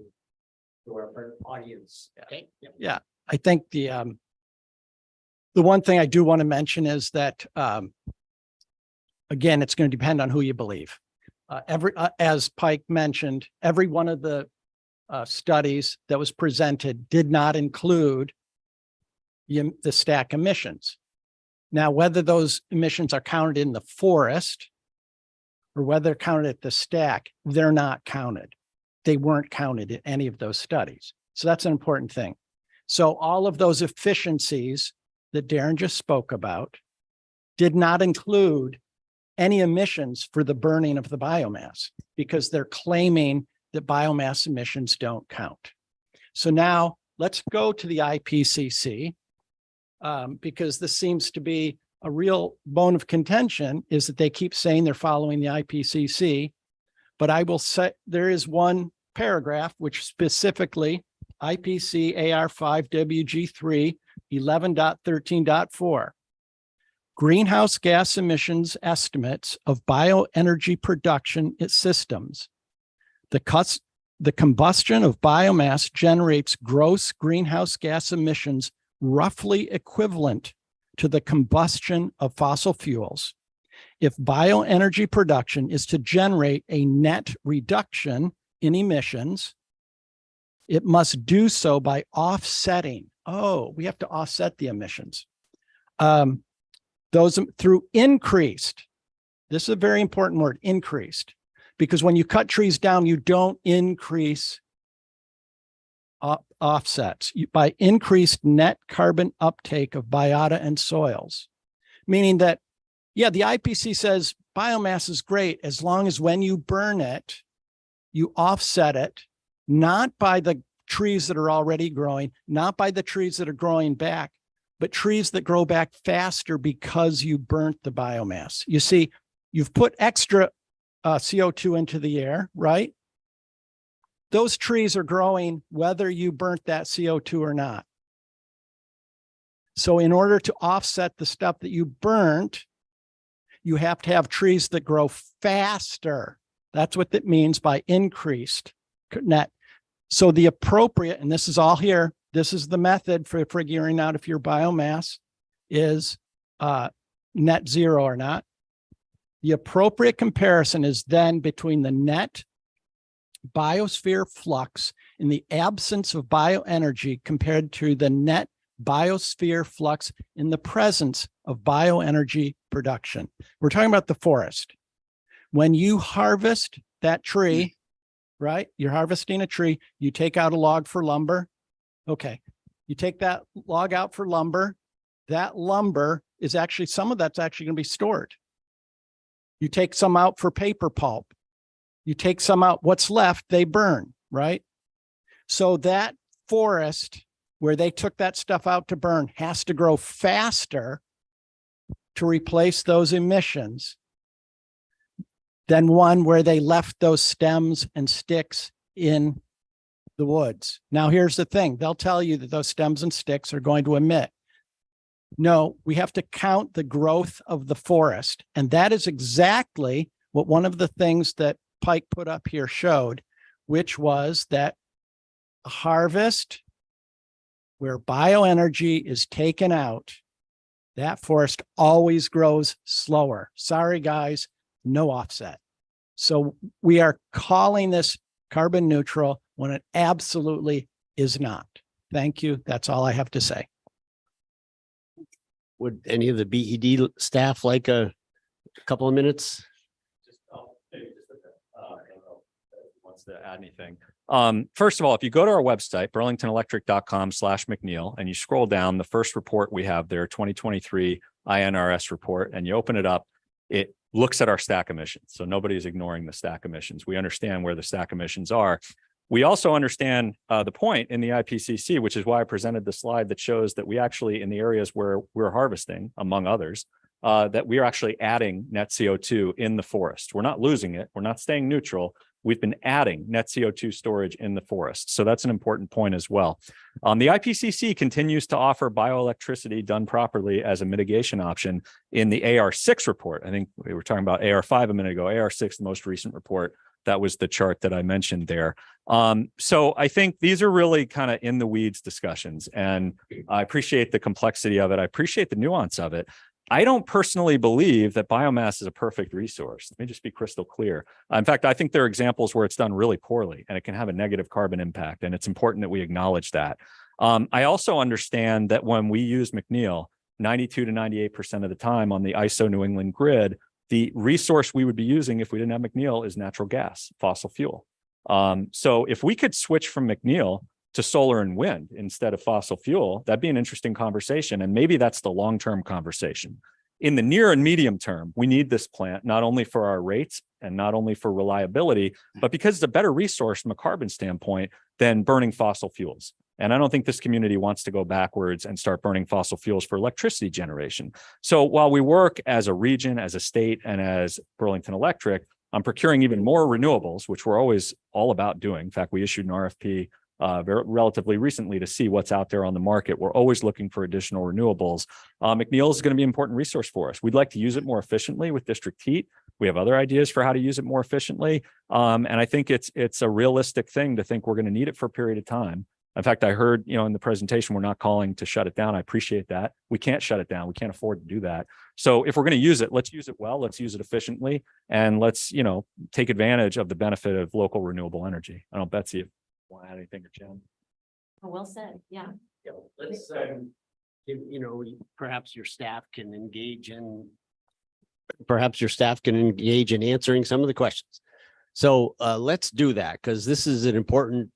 to our audience. Okay. Yep. Yeah, I think the one thing I do want to mention is that again, it's going to depend on who you believe. As Pike mentioned, every one of the studies that was presented did not include the stack emissions. Now, whether those emissions are counted in the forest or whether they're counted at the stack, they're not counted. They weren't counted in any of those studies. So that's an important thing. So all of those efficiencies that Darren just spoke about did not include any emissions for the burning of the biomass, because they're claiming that biomass emissions don't count. So now let's go to the IPCC, because this seems to be a real bone of contention, is that they keep saying they're following the IPCC. But I will say there is one paragraph which specifically IPC AR 5 WG3 11.13.4. Greenhouse gas emissions estimates of bioenergy production systems. The combustion of biomass generates gross greenhouse gas emissions roughly equivalent to the combustion of fossil fuels. If bioenergy production is to generate a net reduction in emissions, it must do so by offsetting. Oh, we have to offset the emissions. Those through increased. This is a very important word, increased, because when you cut trees down, you don't increase offsets by increased net carbon uptake of biota and soils, meaning that, yeah, the IPCC says biomass is great as long as when you burn it, you offset it, not by the trees that are already growing, not by the trees that are growing back, but trees that grow back faster because you burnt the biomass. You see, you've put extra CO2 into the air, right? Those trees are growing whether you burnt that CO2 or not. So in order to offset the stuff that you burnt, you have to have trees that grow faster. That's what that means by increased net. So the appropriate, and this is all here, this is the method for figuring out if your biomass is net zero or not. The appropriate comparison is then between the net biosphere flux in the absence of bioenergy compared to the net biosphere flux in the presence of bioenergy production. We're talking about the forest. When you harvest that tree, right? You're harvesting a tree, you take out a log for lumber. Okay, you take that log out for lumber. That lumber is actually, some of that's actually going to be stored. You take some out for paper pulp. You take some out, what's left, they burn, right? So that forest where they took that stuff out to burn has to grow faster to replace those emissions than one where they left those stems and sticks in the woods. Now, here's the thing. They'll tell you that those stems and sticks are going to emit. No, we have to count the growth of the forest. And that is exactly what one of the things that Pike put up here showed, which was that a harvest where bioenergy is taken out, that forest always grows slower. Sorry, guys, no offset. So we are calling this carbon neutral when it absolutely is not. Thank you. That's all I have to say. Would any of the BED staff like a couple of minutes? Wants to add anything. First of all, if you go to our website, burlingtonelectric.com/McNeil, and you scroll down, the first report we have there, 2023 INRS report, and you open it up, it looks at our stack emissions. So nobody's ignoring the stack emissions. We understand where the stack emissions are. We also understand the point in the IPCC, which is why I presented the slide that shows that we actually, in the areas where we're harvesting, among others, that we are actually adding net CO2 in the forest. We're not losing it. We're not staying neutral. We've been adding net CO2 storage in the forest. So that's an important point as well. The IPCC continues to offer bioelectricity done properly as a mitigation option in the AR6 report. I think we were talking about AR5 a minute ago. AR6, the most recent report, that was the chart that I mentioned there. So I think these are really kind of in the weeds discussions, and I appreciate the complexity of it. I appreciate the nuance of it. I don't personally believe that biomass is a perfect resource. Let me just be crystal clear. In fact, I think there are examples where it's done really poorly and it can have a negative carbon impact, and it's important that we acknowledge that. I also understand that when we use McNeil, 92 to 98% of the time on the ISO New England grid, the resource we would be using if we didn't have McNeil is natural gas, fossil fuel. So if we could switch from McNeil to solar and wind instead of fossil fuel, that'd be an interesting conversation. And maybe that's the long-term conversation. In the near and medium term, we need this plant, not only for our rates and not only for reliability, but because it's a better resource from a carbon standpoint than burning fossil fuels. And I don't think this community wants to go backwards and start burning fossil fuels for electricity generation. So while we work as a region, as a state, and as Burlington Electric on procuring even more renewables, which we're always all about doing. In fact, we issued an RFP relatively recently to see what's out there on the market. We're always looking for additional renewables. McNeil is going to be an important resource for us. We'd like to use it more efficiently with district heat. We have other ideas for how to use it more efficiently. And I think it's a realistic thing to think we're going to need it for a period of time. In fact, I heard, in the presentation, we're not calling to shut it down. I appreciate that. We can't shut it down. We can't afford to do that. So if we're going to use it, let's use it well, let's use it efficiently, and let's, take advantage of the benefit of local renewable energy. I don't know, Betsy, if you want to add anything, or Jen. Well said, yeah. Let's, perhaps your staff can engage in answering some of the questions. So let's do that, because this is an important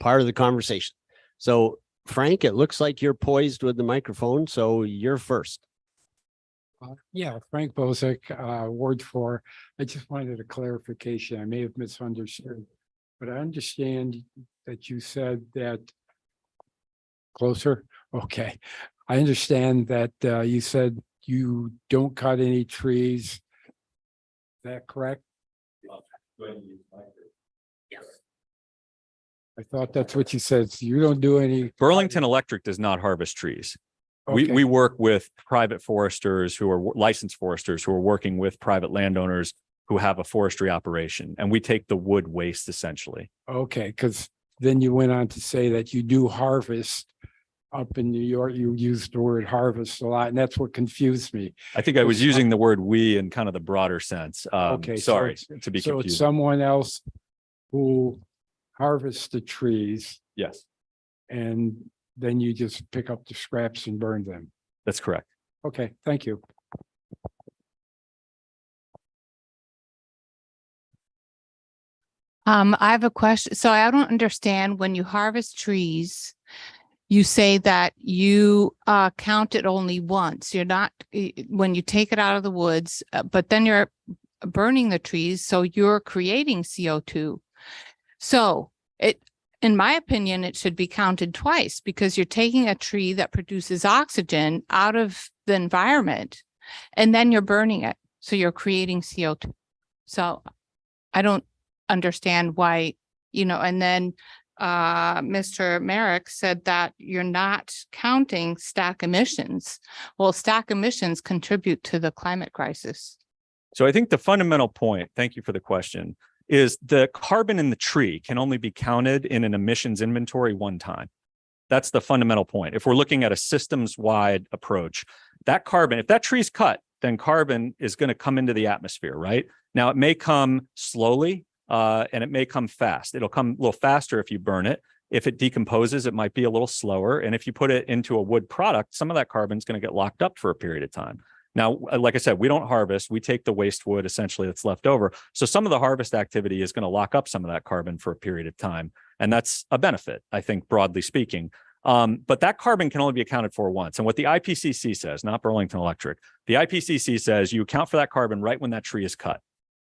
part of the conversation. So Frank, it looks like you're poised with the microphone, so you're first. Yeah, Frank Bozek, Ward 4. I just wanted a clarification. I may have misunderstood, but I understand that you said that closer. Okay. I understand that you said you don't cut any trees. Is that correct? Yes. I thought that's what you said. So you don't do any. Burlington Electric does not harvest trees. Okay. We work with private foresters who are licensed foresters who are working with private landowners who have a forestry operation, and we take the wood waste essentially. Okay, because then you went on to say that you do harvest up in New York. You used the word harvest a lot, and that's what confused me. I think I was using the word we in kind of the broader sense. Okay, Sorry so to be So confused. it's someone else who harvests the trees, Yes, and then you just pick up the scraps and burn them. that's correct. Okay, thank you. I have a question. So I don't understand, when you harvest trees, you say that you count it only once. You're not, when you take it out of the woods, but then you're burning the trees, so you're creating CO2. So in my opinion, it should be counted twice, because you're taking a tree that produces oxygen out of the environment and then you're burning it. So you're creating CO2. So I don't understand why, and then Mr. Merrick said that you're not counting stack emissions. Well, stack emissions contribute to the climate crisis. So I think the fundamental point, thank you for the question, is the carbon in the tree can only be counted in an emissions inventory one time. That's the fundamental point. If we're looking at a systems-wide approach, that carbon, if that tree's cut, then carbon is going to come into the atmosphere, right? Now, it may come slowly and it may come fast. It'll come a little faster if you burn it. If it decomposes, it might be a little slower. And if you put it into a wood product, some of that carbon is going to get locked up for a period of time. Now, like I said, we don't harvest. We take the waste wood essentially that's left over. So some of the harvest activity is going to lock up some of that carbon for a period of time. And that's a benefit, I think, broadly speaking. But that carbon can only be accounted for once. And what the IPCC says, not Burlington Electric, the IPCC says you account for that carbon right when that tree is cut.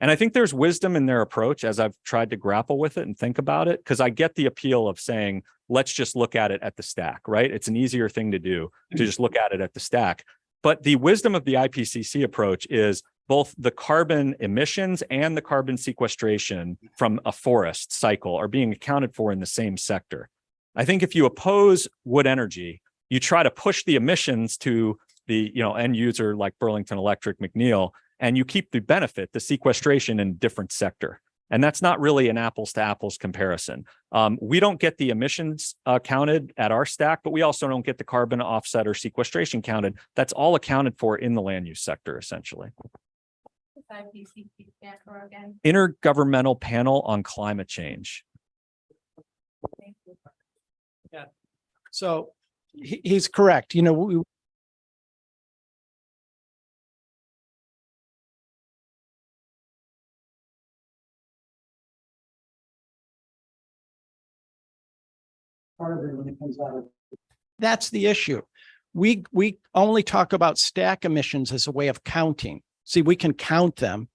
And I think there's wisdom in their approach as I've tried to grapple with it and think about it, because I get the appeal of saying, let's just look at it at the stack, right? It's an easier thing to do to just look at it at the stack. But the wisdom of the IPCC approach is both the carbon emissions and the carbon sequestration from a forest cycle are being accounted for in the same sector. I think if you oppose wood energy, you try to push the emissions to the end user like Burlington Electric, McNeil, and you keep the benefit, the sequestration, in a different sector. And that's not really an apples to apples comparison. We don't get the emissions counted at our stack, but we also don't get the carbon offset or sequestration counted. That's all accounted for in the land use sector, essentially. Intergovernmental Panel on Climate Change. Yeah. So he's correct. We that's the issue. We only talk about stack emissions as a way of counting. See, we can count them.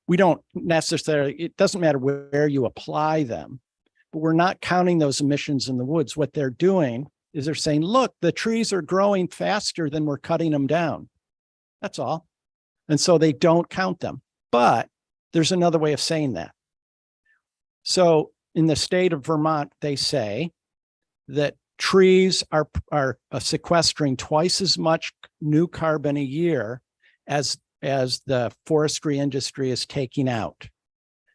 We don't necessarily, it doesn't matter where you apply them, but we're not counting those emissions in the woods. What they're doing is they're saying, look, the trees are growing faster than we're cutting them down. That's all. And so they don't count them. But there's another way of saying that. So in the state of Vermont, they say that trees are sequestering twice as much new carbon a year as the forestry industry is taking out.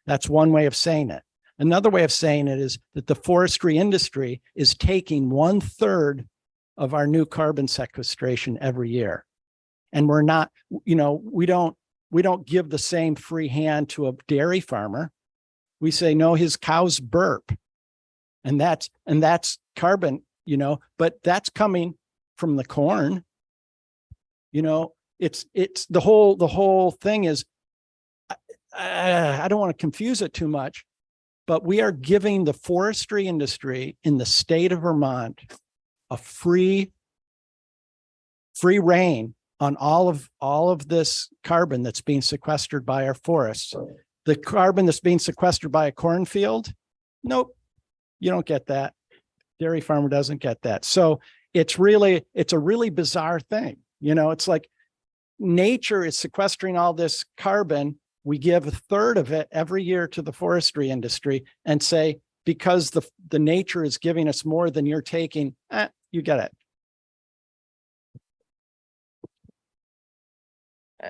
That's one way of saying it. Another way of saying it is that the forestry industry is taking 1/3 of our new carbon sequestration every year. And we're not, we don't give the same free hand to a dairy farmer. We say, no, his cows burp. And that's carbon, but that's coming from the corn. It's the whole thing is, I don't want to confuse it too much, but we are giving the forestry industry in the state of Vermont a free rein on all of this carbon that's being sequestered by our forests. The carbon that's being sequestered by a cornfield, nope, you don't get that. Dairy farmer doesn't get that. So it's a really bizarre thing. It's like nature is sequestering all this carbon. We give 1/3 of it every year to the forestry industry and say, because the nature is giving us more than you're taking, you get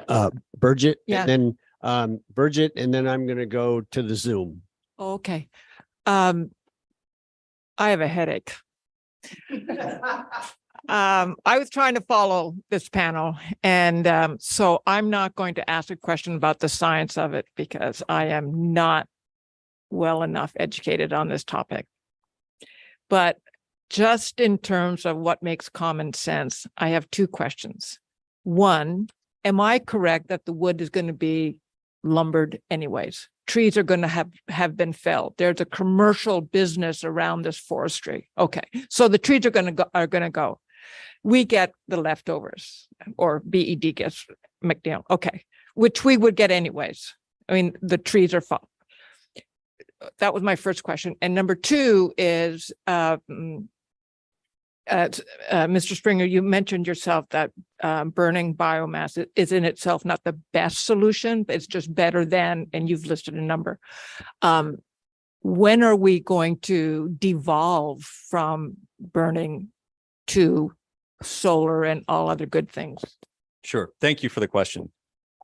it. Bridget, Yeah. and then Bridget, and then I'm going to go to the Zoom. Okay. I have a headache. I was trying to follow this panel, and so I'm not going to ask a question about the science of it because I am not well enough educated on this topic. But just in terms of what makes common sense, I have two questions. One, am I correct that the wood is going to be lumbered anyways? Trees are going to have been felled. There's a commercial business around this forestry. Okay, so the trees are going to go. We get the leftovers, or BED gets McNeil. Okay, which we would get anyways. I mean, the trees are full. That was my first question. And number two is, Mr. Springer, you mentioned yourself that burning biomass is in itself not the best solution, but it's just better than, and you've listed a number. When are we going to devolve from burning to solar and all other good things? Sure. Thank you for the question.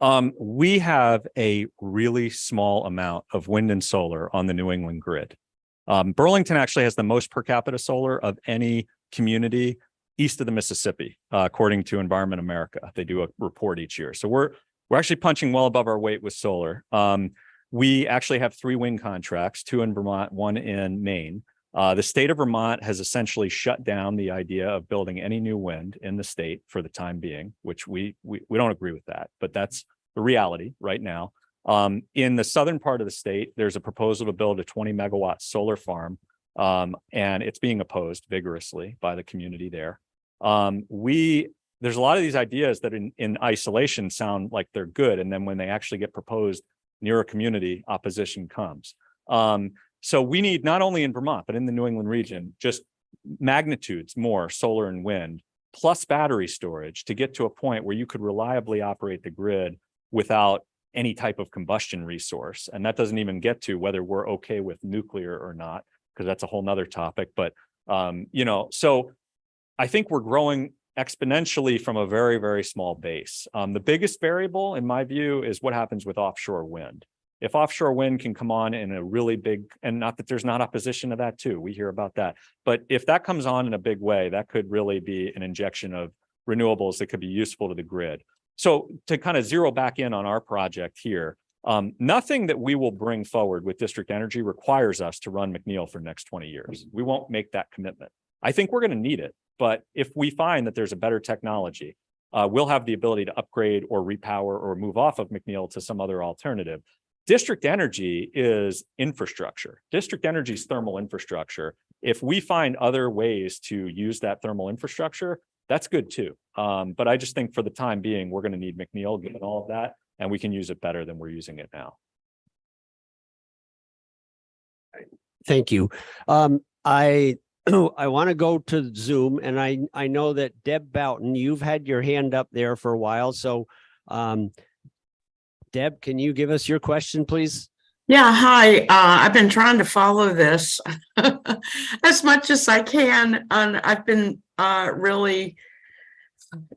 We have a really small amount of wind and solar on the New England grid. Burlington actually has the most per capita solar of any community east of the Mississippi, according to Environment America. They do a report each year. So we're actually punching well above our weight with solar. We actually have 3 wind contracts, 2 in Vermont, 1 in Maine. The state of Vermont has essentially shut down the idea of building any new wind in the state for the time being, which we don't agree with that, but that's the reality right now. In the southern part of the state, there's a proposal to build a 20 megawatt solar farm, and it's being opposed vigorously by the community there. There's a lot of these ideas that in isolation sound like they're good, and then when they actually get proposed near a community, opposition comes. So we need, not only in Vermont, but in the New England region, just magnitudes more solar and wind, plus battery storage to get to a point where you could reliably operate the grid without any type of combustion resource. And that doesn't even get to whether we're okay with nuclear or not, because that's a whole nother topic. But, so I think we're growing exponentially from a very, very small base. The biggest variable, in my view, is what happens with offshore wind. If offshore wind can come on in a really big, and not that there's not opposition to that too, we hear about that, but if that comes on in a big way, that could really be an injection of renewables that could be useful to the grid. So to kind of zero back in on our project here, nothing that we will bring forward with district energy requires us to run McNeil for the next 20 years. We won't make that commitment. I think we're going to need it, but if we find that there's a better technology, we'll have the ability to upgrade or repower or move off of McNeil to some other alternative. District energy is infrastructure. District energy is thermal infrastructure. If we find other ways to use that thermal infrastructure, that's good too. But I just think for the time being, we're going to need McNeil given all of that, and we can use it better than we're using it now. Thank you. I want to go to Zoom, and I know that Deb Boughton, you've had your hand up there for a while. So Deb, can you give us your question, please? Yeah, hi. I've been trying to follow this as much as I can, and I've been really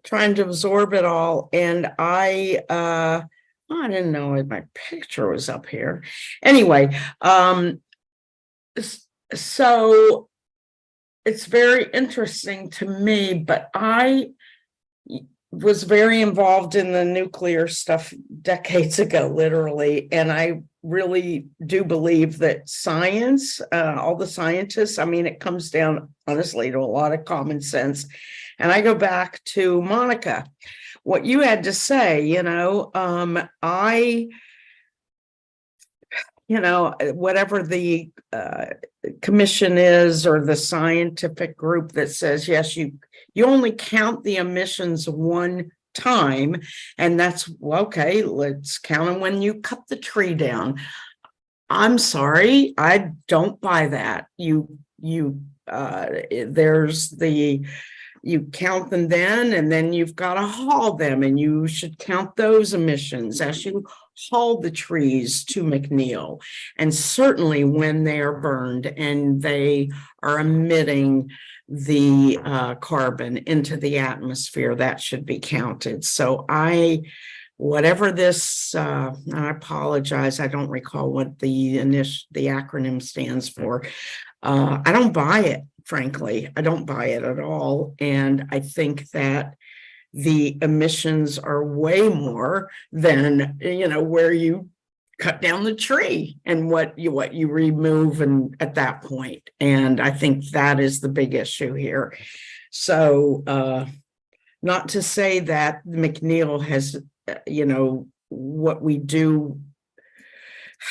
trying to absorb it all. And I didn't know my picture was up here. Anyway, so it's very interesting to me, but I was very involved in the nuclear stuff decades ago, literally. And I really do believe that science, all the scientists, I mean, it comes down honestly to a lot of common sense. And I go back to Monica, what you had to say, whatever the commission is, or the scientific group that says, yes, you only count the emissions one time, and that's okay, let's count them when you cut the tree down. I'm sorry, I don't buy that. You count them then, and then you've got to haul them, and you should count those emissions as you haul the trees to McNeil. And certainly when they are burned and they are emitting the carbon into the atmosphere, that should be counted. So whatever this, I apologize, I don't recall what the acronym stands for. I don't buy it, frankly. I don't buy it at all. And I think that the emissions are way more than, where you cut down the tree and what you remove and at that point. And I think that is the big issue here. So not to say that McNeil has, what we do,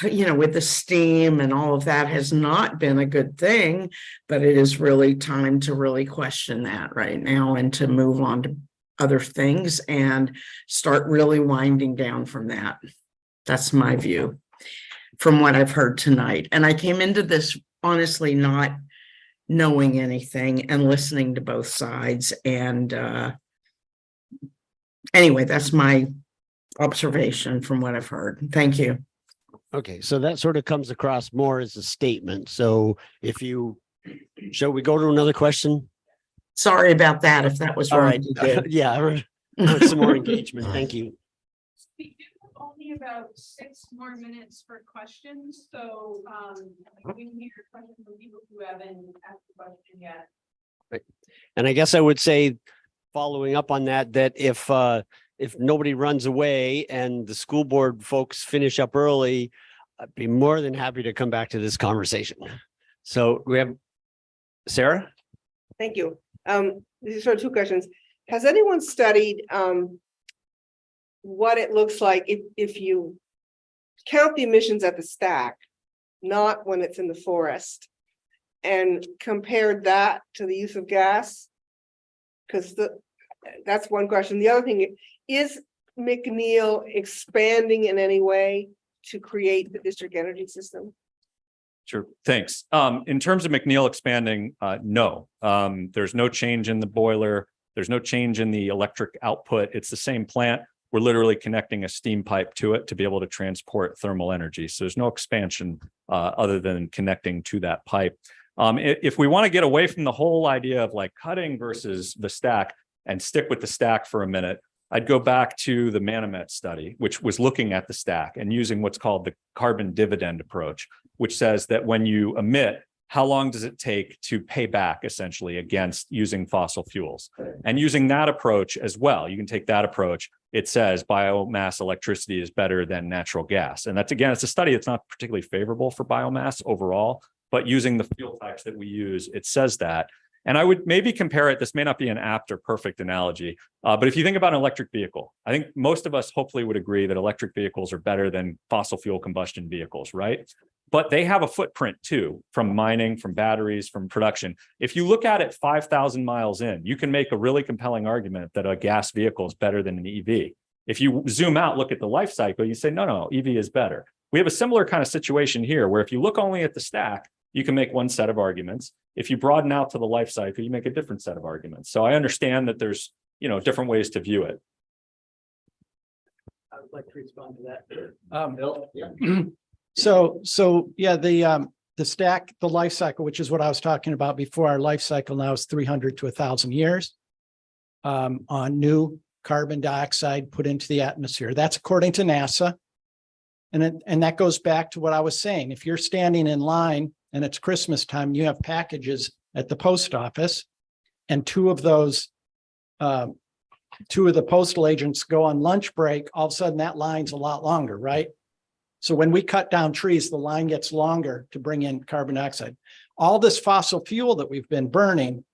with the steam and all of that has not been a good thing, but it is really time to really question that right now and to move on to other things and start really winding down from that. That's my view from what I've heard tonight. And I came into this honestly not knowing anything and listening to both sides. And anyway, that's my observation from what I've heard. Thank you. Okay, so that sort of comes across more as a statement. So shall we go to another question? Sorry about that if that was All wrong. right. Yeah, I want some more engagement. Thank you. We do have only about 6 more minutes for questions, so we can hear questions from people who haven't asked a question yet. And I guess I would say, following up on that, that if nobody runs away and the school board folks finish up early, I'd be more than happy to come back to this conversation. So we have Sarah? Thank you. These are 2 questions. Has anyone studied what it looks like if you count the emissions at the stack, not when it's in the forest, and compared that to the use of gas? Because that's one question. The other thing is McNeil expanding in any way to create the district energy system? Sure, thanks. In terms of McNeil expanding, no. There's no change in the boiler. There's no change in the electric output. It's the same plant. We're literally connecting a steam pipe to it to be able to transport thermal energy. So there's no expansion other than connecting to that pipe. If we want to get away from the whole idea of like cutting versus the stack and stick with the stack for a minute, I'd go back to the Manomet study, which was looking at the stack and using what's called the carbon dividend approach, which says that when you emit, how long does it take to pay back essentially against using fossil fuels? And using that approach as well, you can take that approach. It says biomass electricity is better than natural gas. And that's, again, it's a study that's not particularly favorable for biomass overall, but using the fuel types that we use, it says that. And I would maybe compare it, this may not be an apt or perfect analogy, but if you think about an electric vehicle, I think most of us hopefully would agree that electric vehicles are better than fossil fuel combustion vehicles, right? But they have a footprint too, from mining, from batteries, from production. If you look at it 5,000 miles in, you can make a really compelling argument that a gas vehicle is better than an EV. If you zoom out, look at the life cycle, you say, no, EV is better. We have a similar kind of situation here where if you look only at the stack, you can make one set of arguments. If you broaden out to the life cycle, you make a different set of arguments. So I understand that there's, different ways to view it. I would like to respond to that. Bill? Yeah. So yeah, the stack, the life cycle, which is what I was talking about before, our life cycle now is 300 to 1,000 years on new carbon dioxide put into the atmosphere. That's according to NASA. And that goes back to what I was saying. If you're standing in line and it's Christmas time, you have packages at the post office, and two of the postal agents go on lunch break, all of a sudden that line's a lot longer, right? So when we cut down trees, the line gets longer to bring in carbon dioxide. All this fossil fuel that we've been burning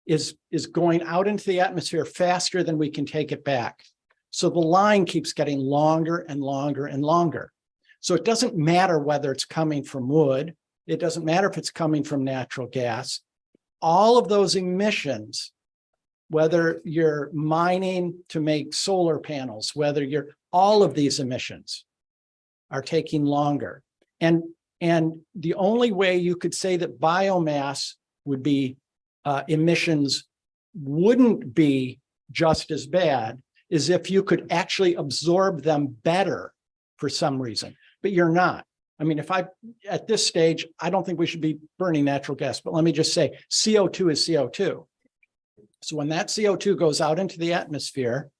is going out into the atmosphere faster than we can take it back. So the line keeps getting longer and longer and longer. So it doesn't matter whether it's coming from wood. It doesn't matter if it's coming from natural gas. All of those emissions, whether you're mining to make solar panels, all of these emissions are taking longer. And the only way you could say that biomass would be emissions wouldn't be just as bad is if you could actually absorb them better for some reason, but you're not. I mean, at this stage, I don't think we should be burning natural gas, but let me just say CO2 is CO2. So when that CO2 goes out into the atmosphere,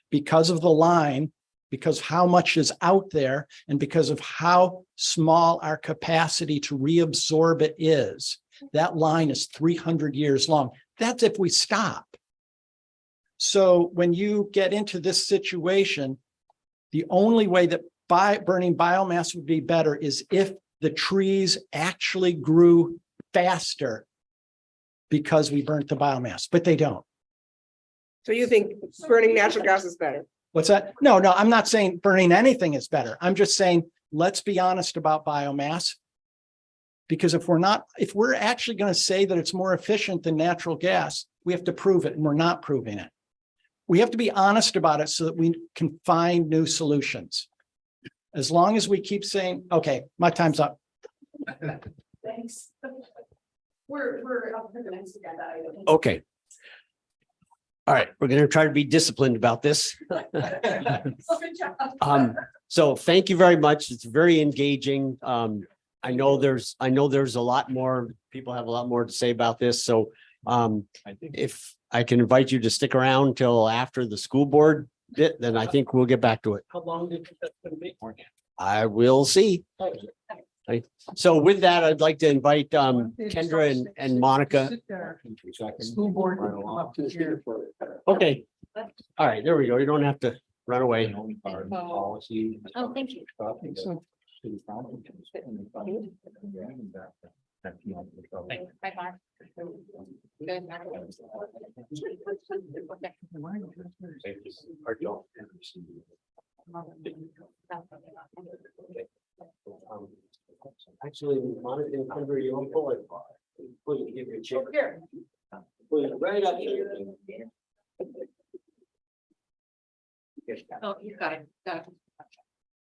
because of the line, because how much is out there, and because of how small our capacity to reabsorb it is, that line is 300 years long. That's if we stop. So when you get into this situation, the only way that burning biomass would be better is if the trees actually grew faster because we burnt the biomass, but they don't. So you think burning natural gas is better? What's that? No, I'm not saying burning anything is better. I'm just saying, let's be honest about biomass. Because if we're actually going to say that it's more efficient than natural gas, we have to prove it, and we're not proving it. We have to be honest about it so that we can find new solutions. As long as we keep saying, okay, my time's up. Thanks. We're up for the next agenda item. Okay. All right, we're going to try to be disciplined about this. Good job. So thank you very much. It's very engaging. I know there's a lot more, people have a lot more to say about this. So if I can invite you to stick around till after the school board then I think we'll get back to it. How long did that gonna be? I will see. Right. So with that, I'd like to invite Kendra and Monica. School board. can come up to here. Okay. All right, there we go. You don't have to run away. Oh, thank you. Bye, Mark. Good. Actually, Monica and Kendra, you don't pull it. Pull it, give your chair. Pull it right up here. Oh, you got it. Got it.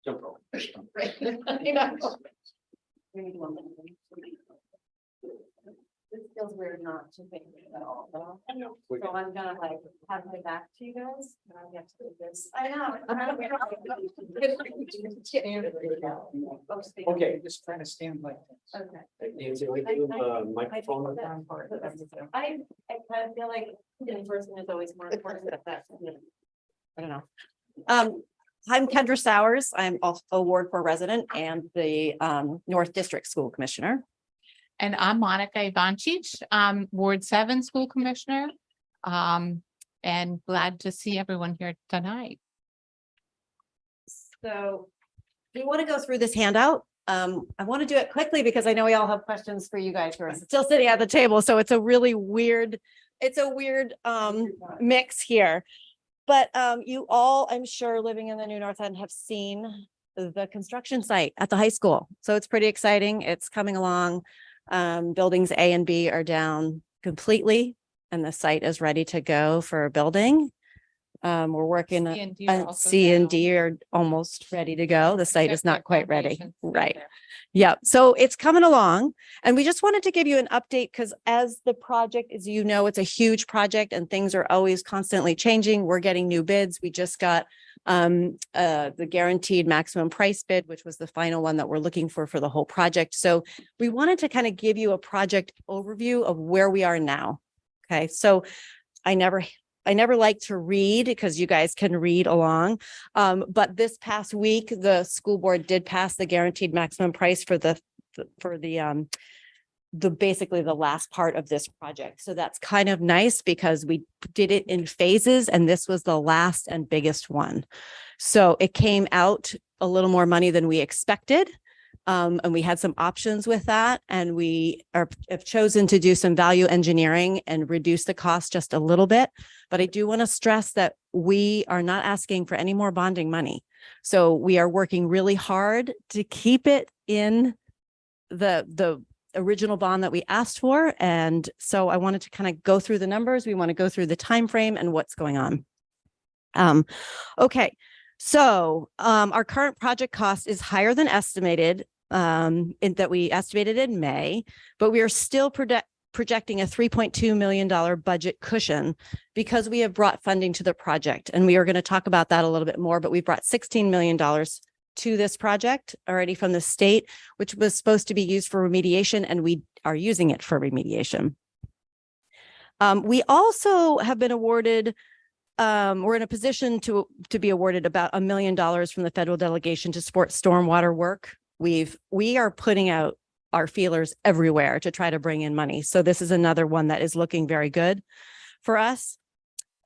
Jump over. This feels weird not to think at all, though. So I'm gonna like have my back to you guys. And I get to do this. I know. it's kind of weird. Okay. Just trying to stand like this. Okay. Nancy, we have microphone. I kind of feel like in person is always more important, but that's, I don't know. I'm Kendra Sowers. I'm also a Ward 4 resident and the North District School Commissioner. And I'm Monica Ivanchich, Ward 7 School Commissioner. And glad to see everyone here tonight. So we want to go through this handout. I want to do it quickly because I know we all have questions for you guys who are still sitting at the table. So it's a really weird, mix here. But you all, I'm sure, living in the New North End have seen the construction site at the high school. So it's pretty exciting. It's coming along. Buildings A and B are down completely and the site is ready to go for building. We're working on C and D are almost ready to go. The site is not quite ready. Right. Yeah. So it's coming along and we just wanted to give you an update because as the project, as you know, it's a huge project and things are always constantly changing. We're getting new bids. We just got the guaranteed maximum price bid, which was the final one that we're looking for the whole project. So we wanted to kind of give you a project overview of where we are now. Okay. So I never like to read because you guys can read along. But this past week, the school board did pass the guaranteed maximum price for the basically the last part of this project. So that's kind of nice because we did it in phases and this was the last and biggest one. So it came out a little more money than we expected. And we had some options with that and we have chosen to do some value engineering and reduce the cost just a little bit. But I do want to stress that we are not asking for any more bonding money. So we are working really hard to keep it in the original bond that we asked for. And so I wanted to kind of go through the numbers. We want to go through the time frame and what's going on. Okay. So our current project cost is higher than estimated that we estimated in May, but we are still projecting a $3.2 million budget cushion because we have brought funding to the project. And we are going to talk about that a little bit more, but we brought $16 million to this project already from the state, which was supposed to be used for remediation, and we are using it for remediation. We also have been awarded we're in a position to be awarded about $1 million from the federal delegation to support stormwater work. We are putting out our feelers everywhere to try to bring in money. So this is another one that is looking very good for us.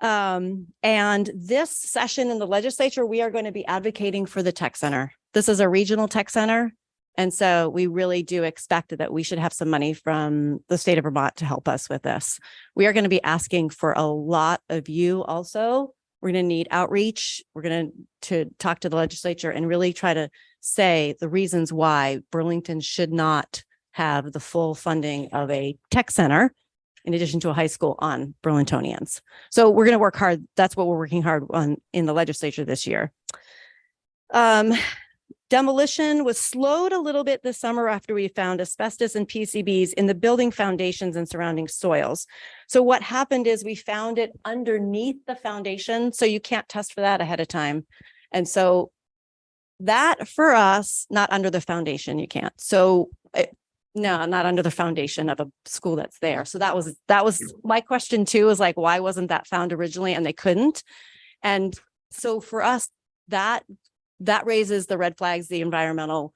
And this session in the legislature, we are going to be advocating for the tech center. This is a regional tech center. And so we really do expect that we should have some money from the state of Vermont to help us with this. We are going to be asking for a lot of you also. We're going to need outreach. We're going to talk to the legislature and really try to say the reasons why Burlington should not have the full funding of a tech center in addition to a high school on Burlingtonians. So we're going to work hard. That's what we're working hard on in the legislature this year. Demolition was slowed a little bit this summer after we found asbestos and PCBs in the building foundations and surrounding soils. So what happened is we found it underneath the foundation. So you can't test for that ahead of time. And so that for us, not under the foundation, you can't. So no, not under the foundation of a school that's there. So that was my question too, is like, why wasn't that found originally? And they couldn't. And so for us, that raises the red flags, the environmental,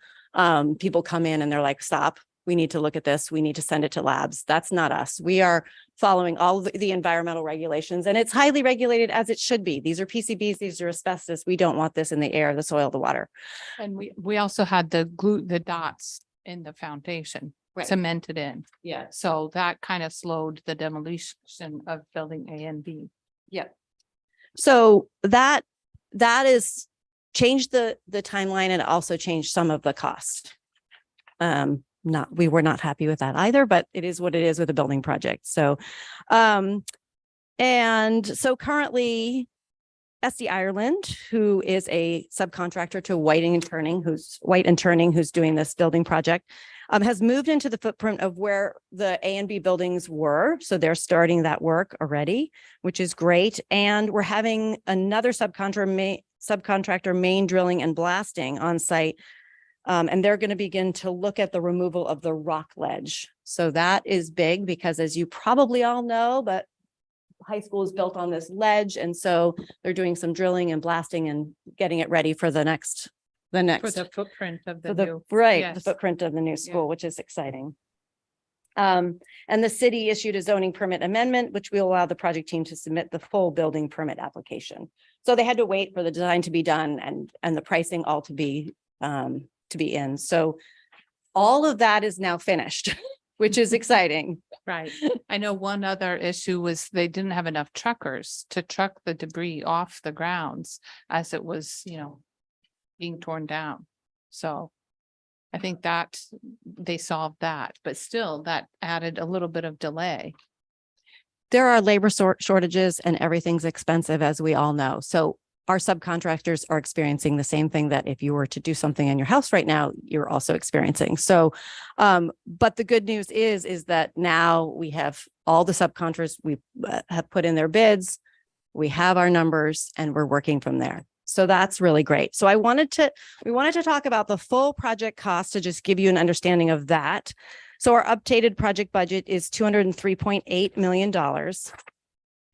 people come in and they're like, stop, we need to look at this. We need to send it to labs. That's not us. We are following all the environmental regulations, and it's highly regulated as it should be. These are PCBs, these are asbestos. We don't want this in the air, the soil, the water. And we also had the dots in the foundation Right. cemented in. Yeah. So that kind of slowed the demolition of building A and B. So that is changed the timeline and also changed some of the cost. We were not happy with that either, but it is what it is with a building project. So, and so currently SD Ireland, who is a subcontractor to White and Turning, who's doing this building project, has moved into the footprint of where the A and B buildings were. So they're starting that work already, which is great. And we're having another subcontractor, main drilling and blasting on site. And they're going to begin to look at the removal of the rock ledge. So that is big because, as you probably all know, but high school is built on this ledge. And so they're doing some drilling and blasting and getting it ready for the next. For the footprint of the new. Right, yes. the footprint of the new school, which is exciting. And the city issued a zoning permit amendment, which will allow the project team to submit the full building permit application. So they had to wait for the design to be done and the pricing all to be in. So all of that is now finished, which is exciting. Right. I know one other issue was they didn't have enough truckers to truck the debris off the grounds as it was, being torn down. So I think that they solved that, but still that added a little bit of delay. There are labor shortages and everything's expensive, as we all know. So our subcontractors are experiencing the same thing that if you were to do something in your house right now, you're also experiencing. So, but the good news is that now we have all the subcontractors, we have put in their bids, we have our numbers, and we're working from there. So that's really great. So we wanted to talk about the full project cost to just give you an understanding of that. So our updated project budget is $203.8 million.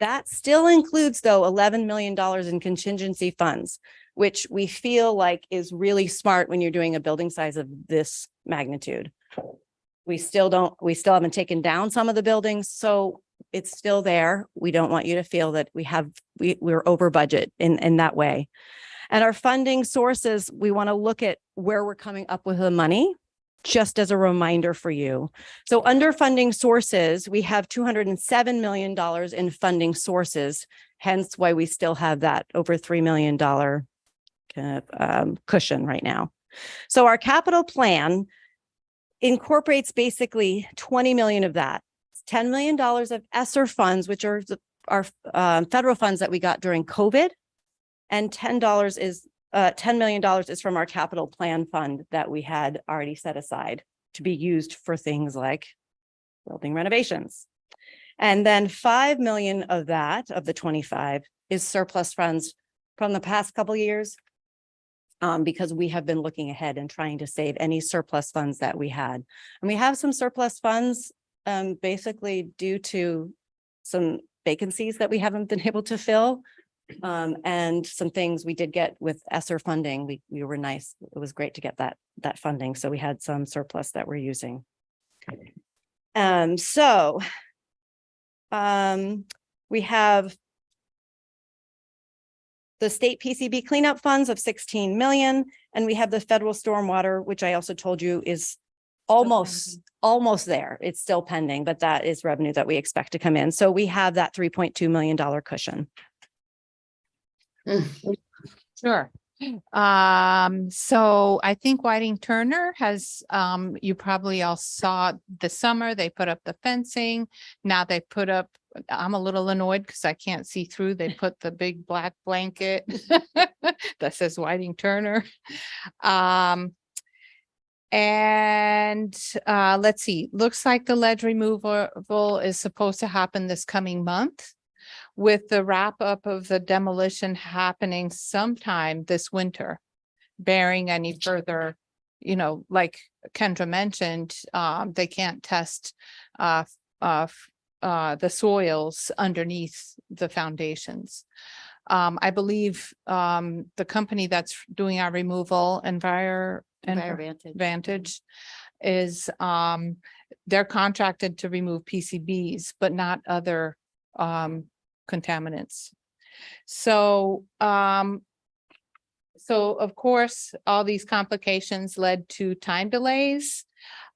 That still includes, though, $11 million in contingency funds, which we feel like is really smart when you're doing a building size of this magnitude. We still haven't taken down some of the buildings, so it's still there. We don't want you to feel that we're over budget in that way. And our funding sources, we want to look at where we're coming up with the money, just as a reminder for you. So under funding sources, we have $207 million in funding sources, hence why we still have that over $3 million cushion right now. So our capital plan incorporates basically 20 million of that. $10 million of ESSER funds, which are our federal funds that we got during COVID. And $10 million is from our capital plan fund that we had already set aside to be used for things like building renovations. And then 5 million of that, of the 25, is surplus funds from the past couple of years, because we have been looking ahead and trying to save any surplus funds that we had. And we have some surplus funds basically due to some vacancies that we haven't been able to fill. And some things we did get with ESSER funding. We were nice. It was great to get that funding. So we had some surplus that we're using. We have the state PCB cleanup funds of 16 million, and we have the federal stormwater, which I also told you is almost there. It's still pending, but that is revenue that we expect to come in. So we have that $3.2 million cushion. Sure. So I think Whiting Turner has, you probably all saw this summer, they put up the fencing. Now they put up, I'm a little annoyed because I can't see through. They put the big black blanket that says Whiting Turner. And let's see, looks like the ledge removal is supposed to happen this coming month, with the wrap up of the demolition happening sometime this winter, bearing any further, like Kendra mentioned, they can't test the soils underneath the foundations. I believe the company that's doing our removal, Vantage, is they're contracted to remove PCBs, but not other contaminants. So so of course, all these complications led to time delays.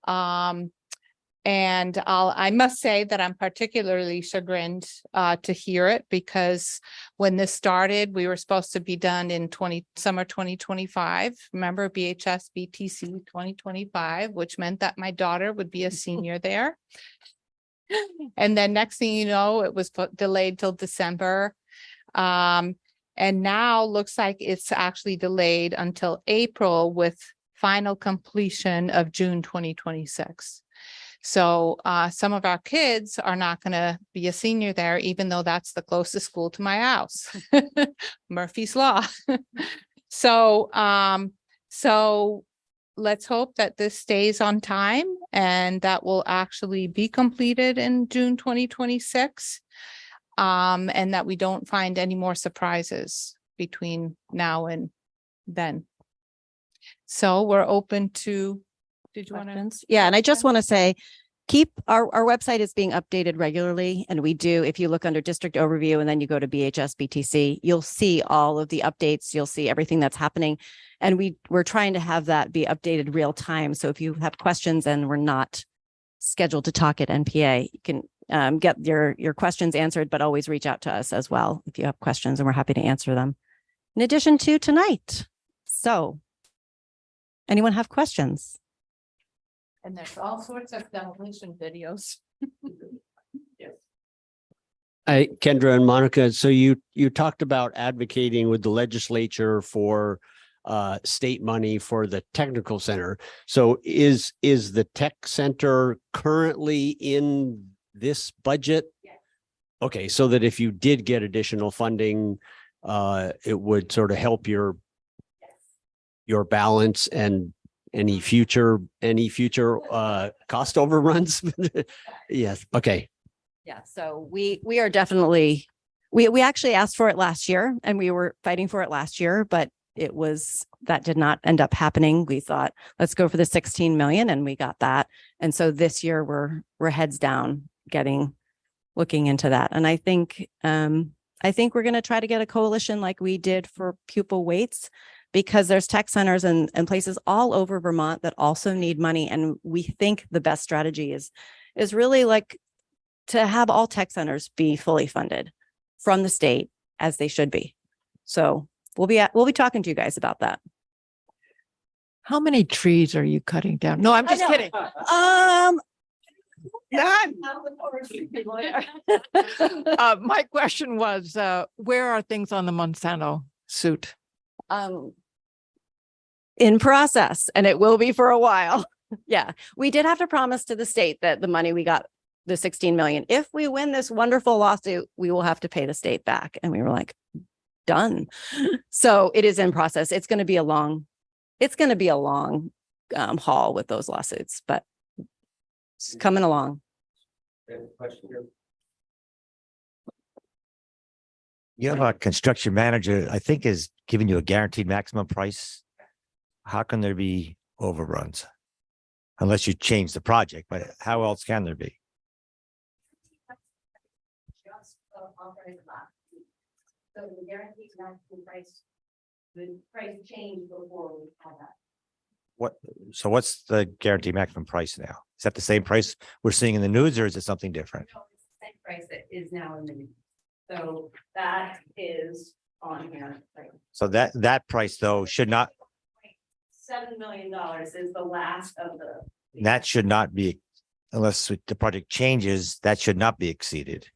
And I must say that I'm particularly chagrined to hear it, because when this started, we were supposed to be done in summer 2025. Remember BHS BTC 2025, which meant that my daughter would be a senior there. And then next thing you know, it was delayed till December. And now looks like it's actually delayed until April with final completion of June 2026. So some of our kids are not going to be a senior there, even though that's the closest school to my house. Murphy's Law. So let's hope that this stays on time and that will actually be completed in June 2026. And that we don't find any more surprises between now and then. So we're open to, did you want to? Yeah, and I just want to say, keep our website is being updated regularly. And we do, if you look under district overview and then you go to BHS BTC, you'll see all of the updates. You'll see everything that's happening. And we're trying to have that be updated real time. So if you have questions and we're not scheduled to talk at NPA, you can get your questions answered, but always reach out to us as well if you have questions, and we're happy to answer them. In addition to tonight. So anyone have questions? And there's all sorts of demolition videos. Kendra and Monica, so you talked about advocating with the legislature for state money for the technical center. So is the tech center currently in this budget? Yes. Okay, so that if you did get additional funding, it would sort of help your balance and any future cost overruns. Yes. Okay. Yeah, so we are definitely, we actually asked for it last year and we were fighting for it last year, but that did not end up happening. We thought, let's go for the 16 million, and we got that. And so this year we're heads down looking into that. And I think we're going to try to get a coalition like we did for pupil weights, because there's tech centers and places all over Vermont that also need money. And we think the best strategy is really like to have all tech centers be fully funded from the state, as they should be. So we'll be talking to you guys about that. How many trees are you cutting down? No, I'm just kidding. None. My question was, where are things on the Monsanto suit? In process, and it will be for a while. Yeah, we did have to promise to the state that the money we got, the 16 million, if we win this wonderful lawsuit, we will have to pay the state back. And we were like, done. So it is in process. It's going to be a long haul with those lawsuits, but it's coming along. You have a construction manager, I think, is giving you a guaranteed maximum price. How can there be overruns? Unless you change the project, but how else can there be? So the guaranteed maximum price, the price changed before we had that. So what's the guaranteed maximum price now? Is that the same price we're seeing in the news, or is it something different? No, it's the same price that is now in the news. So that is on here. Right? So that price though should not, $7 million is the last of the. that should not be, unless the project changes, that should not be exceeded.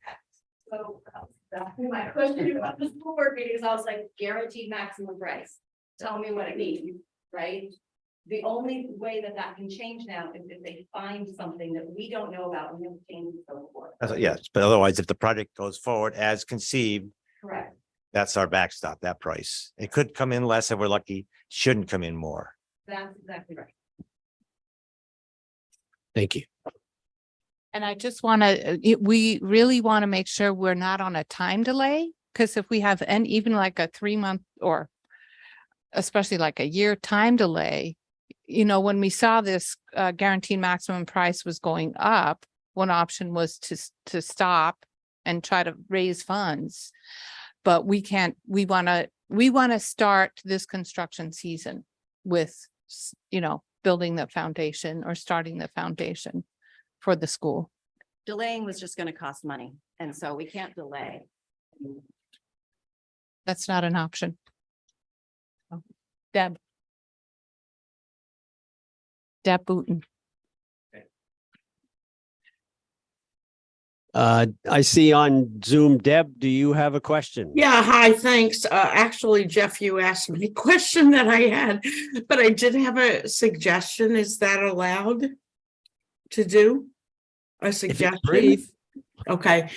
So that's my question about the school board meetings. I was like, guaranteed maximum price. Tell me what it means, right? The only way that can change now is if they find something that we don't know about and we have to change it so forth. Yes, but otherwise, if the project goes forward as conceived, Correct. that's our backstop, that price. It could come in less if we're lucky, shouldn't come in more. That's exactly right. Thank you. And I just want to, we really want to make sure we're not on a time delay. Because if we have, and even like a 3-month or especially like a year time delay, you know, when we saw this guaranteed maximum price was going up, one option was to stop and try to raise funds. But we can't, we want to start this construction season with, you know, building the foundation or starting the foundation for the school. Delaying was just going to cost money. And so we can't delay. That's not an option. Deb. Deb Booton. I see on Zoom, Deb, do you have a question? Yeah, hi, thanks. Actually, Jeff, you asked me a question that I had, but I did have a suggestion. Is that allowed to do? A suggestion? brief. Okay,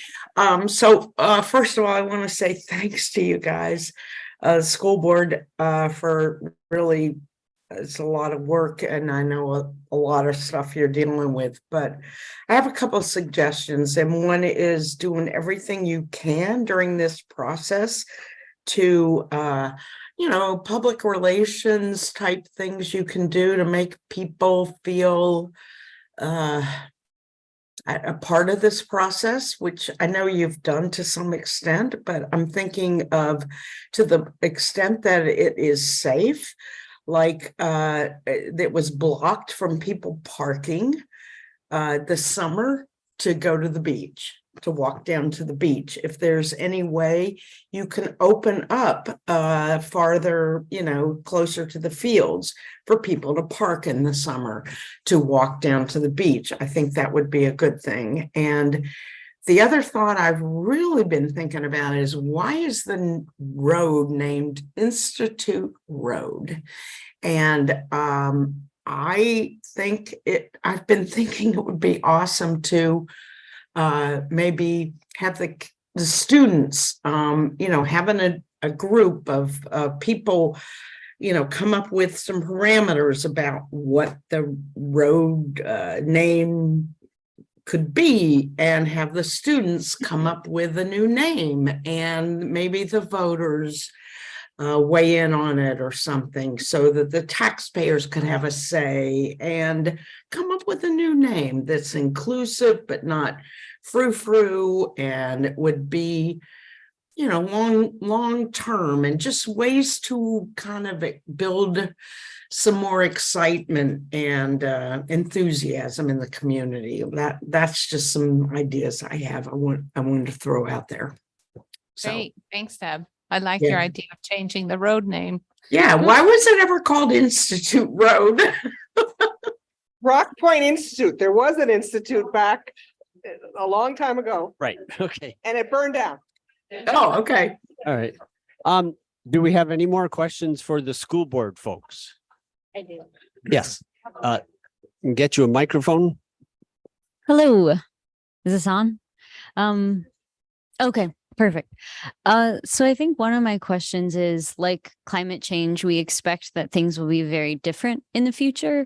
so first of all, I want to say thanks to you guys, school board, for really, it's a lot of work, and I know a lot of stuff you're dealing with, but I have a couple of suggestions, and one is doing everything you can during this process to, you know, public relations type things you can do to make people feel a part of this process, which I know you've done to some extent, but I'm thinking of to the extent that it is safe, like that was blocked from people parking this summer to go to the beach, to walk down to the beach. If there's any way you can open up farther, you know, closer to the fields for people to park in the summer to walk down to the beach, I think that would be a good thing. And the other thought I've really been thinking about is, why is the road named Institute Road? And I think I've been thinking it would be awesome to maybe have the students, you know, having a group of people, you know, come up with some parameters about what the road name could be, and have the students come up with a new name, and maybe the voters weigh in on it or something, so that the taxpayers could have a say and come up with a new name that's inclusive but not frou-frou, and it would be, you know, long term, and just ways to kind of build some more excitement and enthusiasm in the community. That's just some ideas I have. I wanted to throw out there. So, Great, thanks, Deb. I like Yeah. your idea of changing the road name. yeah, why was it ever called Institute Road? Rock Point Institute, there was an institute back a long time ago, Right, okay, and it burned down. Oh, okay. all right. Do we have any more questions for the school board folks? I do. Yes. Get you a microphone. Hello, is this on? Okay, perfect. So I think one of my questions is, like climate change, we expect that things will be very different in the future.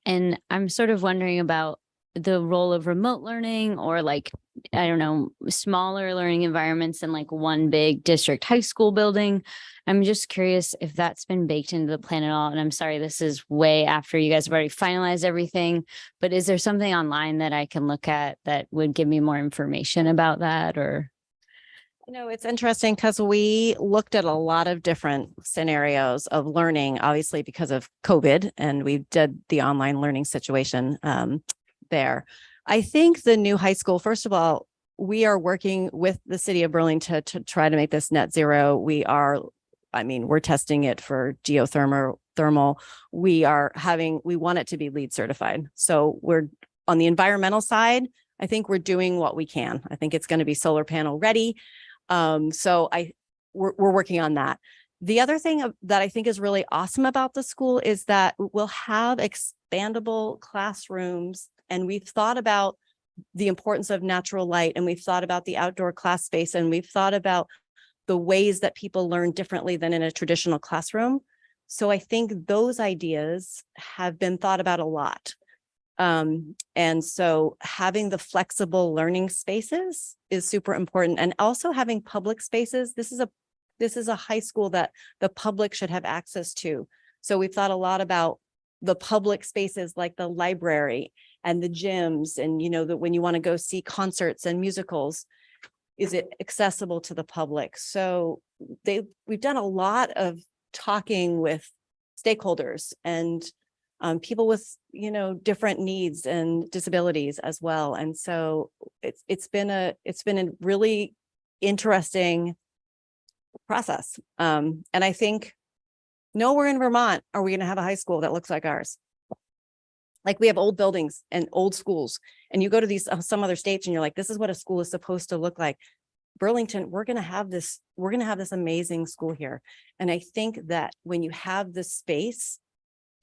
And I'm sort of wondering about the role of remote learning, or like, I don't know, smaller learning environments than like one big district high school building. I'm just curious if that's been baked into the plan at all. And I'm sorry, this is way after you guys have already finalized everything, but is there something online that I can look at that would give me more information about that? Or You know, it's interesting because we looked at a lot of different scenarios of learning, obviously because of COVID, and we did the online learning situation there. I think the new high school, first of all, we are working with the city of Burlington to try to make this net zero. We're testing it for geothermal. We want it to be LEED certified. So we're on the environmental side. I think we're doing what we can. I think it's going to be solar panel ready. We're working on that. The other thing that I think is really awesome about the school is that we'll have expandable classrooms, and we've thought about the importance of natural light, and we've thought about the outdoor class space, and we've thought about the ways that people learn differently than in a traditional classroom. So I think those ideas have been thought about a lot. And so having the flexible learning spaces is super important, and also having public spaces. This is a high school that the public should have access to. So we've thought a lot about the public spaces like the library and the gyms, and that when you want to go see concerts and musicals, is it accessible to the public? So we've done a lot of talking with stakeholders and people with, different needs and disabilities as well. And so it's been a really interesting process. And I think nowhere in Vermont are we going to have a high school that looks like ours. Like, we have old buildings and old schools, and you go to these some other states and you're like, this is what a school is supposed to look like. Burlington, we're going to have this amazing school here. And I think that when you have the space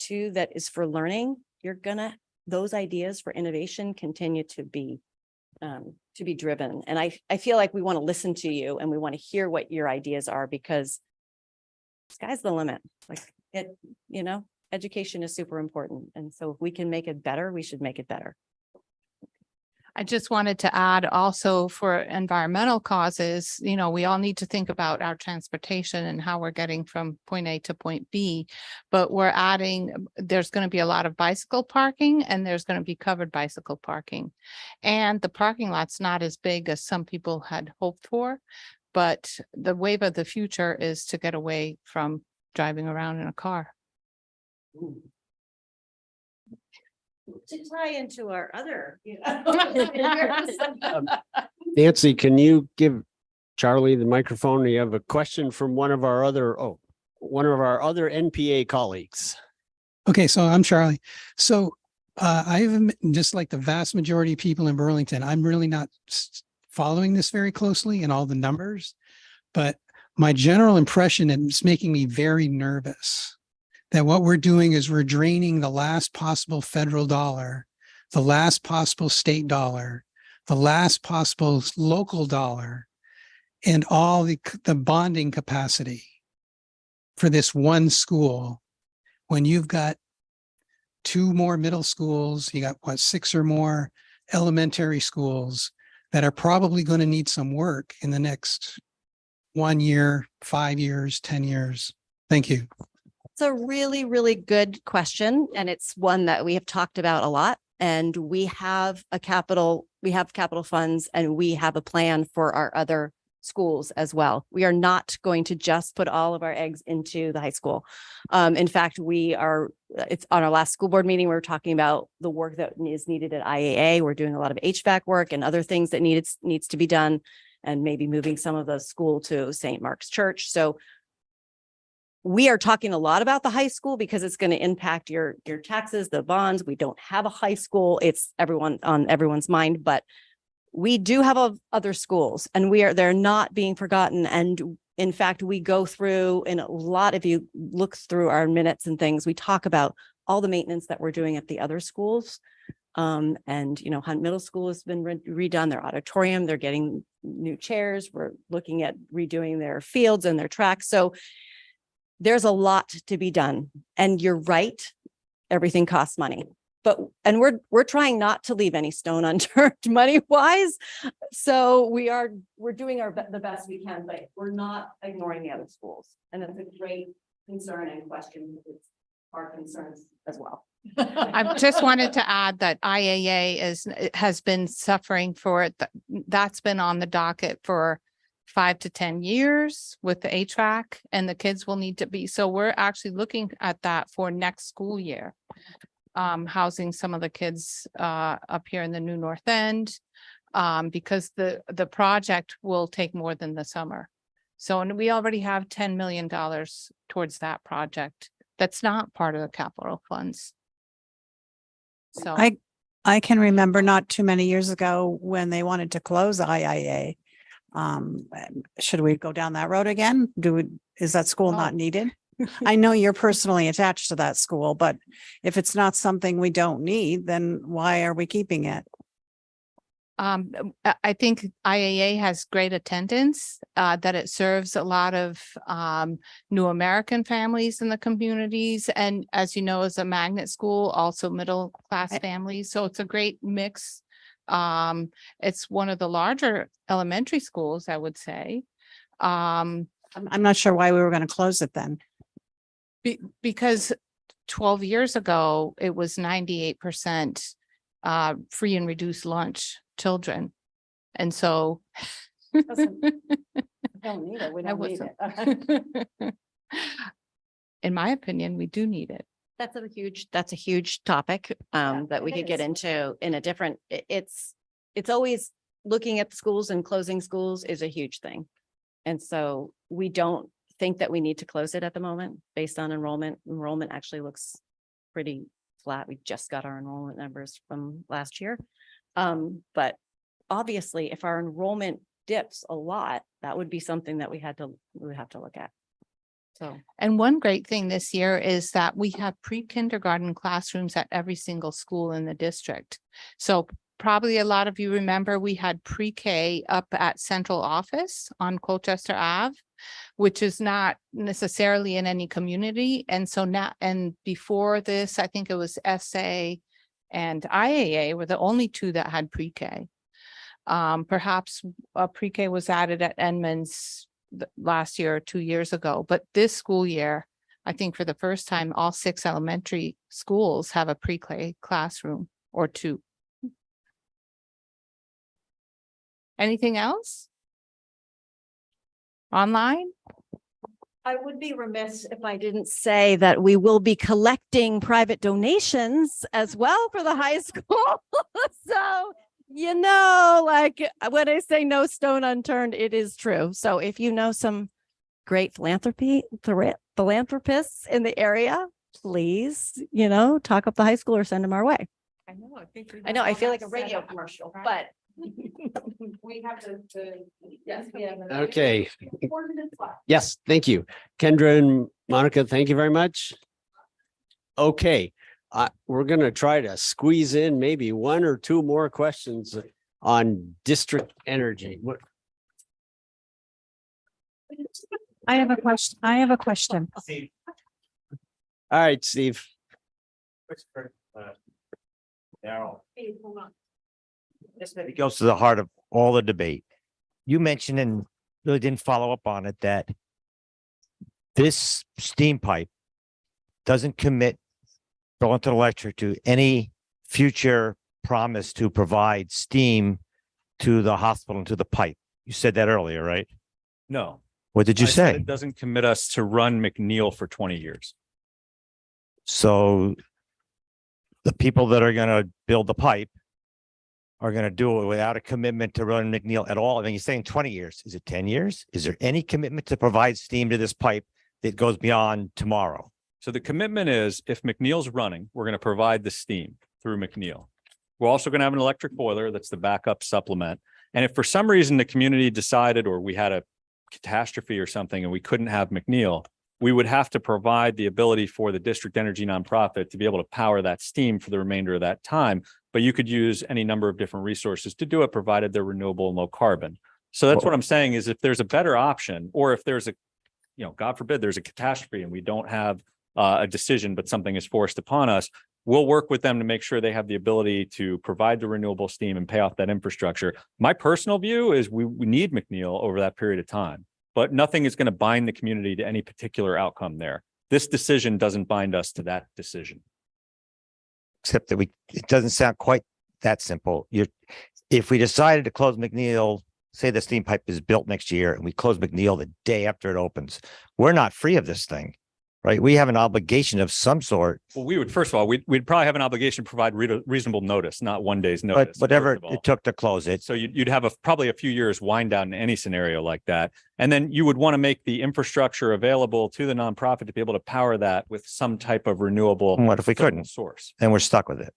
too, that is for learning, those ideas for innovation continue to be driven. And I feel like we want to listen to you and we want to hear what your ideas are, because sky's the limit. Like education is super important. And so if we can make it better, we should make it better. I just wanted to add also, for environmental causes, we all need to think about our transportation and how we're getting from point A to point B. But there's going to be a lot of bicycle parking, and there's going to be covered bicycle parking. And the parking lot's not as big as some people had hoped for. But the wave of the future is to get away from driving around in a car. To tie into our other, Nancy, can you give Charlie the microphone? You have a question from one of our other NPA colleagues. Okay, so I'm Charlie. So I've just like the vast majority of people in Burlington, I'm really not following this very closely and all the numbers, but my general impression, and it's making me very nervous, that what we're doing is we're draining the last possible federal dollar, the last possible state dollar, the last possible local dollar, and all the bonding capacity for this one school. When you've got 2 more middle schools, you got 6 or more elementary schools that are probably going to need some work in the next 1 year, 5 years, 10 years. Thank you. It's a really, really good question. And it's one that we have talked about a lot. And we have capital funds, and we have a plan for our other schools as well. We are not going to just put all of our eggs into the high school. In fact, it's on our last school board meeting, we were talking about the work that is needed at IAA. We're doing a lot of HVAC work and other things that needs to be done, and maybe moving some of the school to St. Mark's Church. So we are talking a lot about the high school because it's going to impact your taxes, the bonds. We don't have a high school. It's on everyone's mind, but we do have other schools, and they're not being forgotten. And in fact, we go through in a lot, if you look through our minutes and things, we talk about all the maintenance that we're doing at the other schools. And Hunt Middle School has been redone, their auditorium, they're getting new chairs. We're looking at redoing their fields and their tracks. So there's a lot to be done. And you're right, everything costs money. And we're trying not to leave any stone unturned money wise. So we're doing the best we can, but we're not ignoring the other schools. And that's a great concern and question. It's our concerns as well. I just wanted to add that IAA has been suffering for it. That's been on the docket for 5 to 10 years with the HVAC, and the kids will need to be. So we're actually looking at that for next school year. Housing some of the kids up here in the new North End, because the project will take more than the summer. So, and we already have $10 million towards that project. That's not part of the capital funds. So I can remember not too many years ago when they wanted to close IIA. Should we go down that road again? Is that school not needed? I know you're personally attached to that school, but if it's not something we don't need, then why are we keeping it? I think IAA has great attendance, that it serves a lot of new American families in the communities. And as you know, as a magnet school, also middle class families. So it's a great mix. It's one of the larger elementary schools, I would say. I'm not sure why we were going to close it then. Because 12 years ago, it was 98% free and reduced lunch children. And so Don't need it. We I don't need wasn't- it. in my opinion, we do need it. That's a huge topic that we it could get is. into in a different, it's always looking at the schools and closing schools is a huge thing. And so we don't think that we need to close it at the moment based on enrollment. Enrollment actually looks pretty flat. We just got our enrollment numbers from last year. But obviously, if our enrollment dips a lot, that would be something that we would have to look at. So, And one great thing this year is that we have pre-kindergarten classrooms at every single school in the district. So probably a lot of you remember we had pre-K up at central office on Colchester Ave, which is not necessarily in any community. And so now, and before this, I think it was SA and IAA were the only two that had pre-K. Perhaps a pre-K was added at Edmonds last year or 2 years ago, but this school year, I think for the first time, all 6 elementary schools have a pre-K classroom or 2. Anything else? Online? I would be remiss if I didn't say that we will be collecting private donations as well for the high school. So, you know, like when I say no stone unturned, it is true. So if you know some great philanthropists in the area, please, talk up the high school or send them our way. I know, I feel like a radio commercial, but We have yes, we have. Okay. 4 minutes left. Yes, thank you. Kendra and Monica, thank you very much. Okay, we're going to try to squeeze in maybe 1 or 2 more questions on district energy. What? I have a question. All right, Steve. Hey, hold on. This maybe goes to the heart of all the debate. You mentioned and really didn't follow up on it that this steam pipe doesn't commit Burlington Electric to any future promise to provide steam to the hospital and to the pipe. You said that earlier, right? No. What did you I said say? It doesn't commit us to run McNeil for 20 years. So the people that are going to build the pipe are going to do it without a commitment to run McNeil at all. I mean, you're saying 20 years. Is it 10 years? Is there any commitment to provide steam to this pipe that goes beyond tomorrow? So the commitment is if McNeil's running, we're going to provide the steam through McNeil. We're also going to have an electric boiler that's the backup supplement. And if for some reason the community decided or we had a catastrophe or something and we couldn't have McNeil, we would have to provide the ability for the district energy nonprofit to be able to power that steam for the remainder of that time. But you could use any number of different resources to do it, provided they're renewable and low carbon. So that's what I'm saying is if there's a better option, or if there's a, God forbid, there's a catastrophe and we don't have a decision, but something is forced upon us, we'll work with them to make sure they have the ability to provide the renewable steam and pay off that infrastructure. My personal view is we need McNeil over that period of time, but nothing is going to bind the community to any particular outcome there. This decision doesn't bind us to that decision. Except that it doesn't sound quite that simple. If we decided to close McNeil, say the steam pipe is built next year and we close McNeil the day after it opens, we're not free of this thing, right? We have an obligation of some sort. Well, we would, first of all, we'd probably have an obligation to provide reasonable notice, not 1 day's notice. But whatever first of all. it took to close it. So you'd have probably a few years wind down in any scenario like that. And then you would want to make the infrastructure available to the nonprofit to be able to power that with some type of renewable. And what if we couldn't? Source. And we're stuck with it.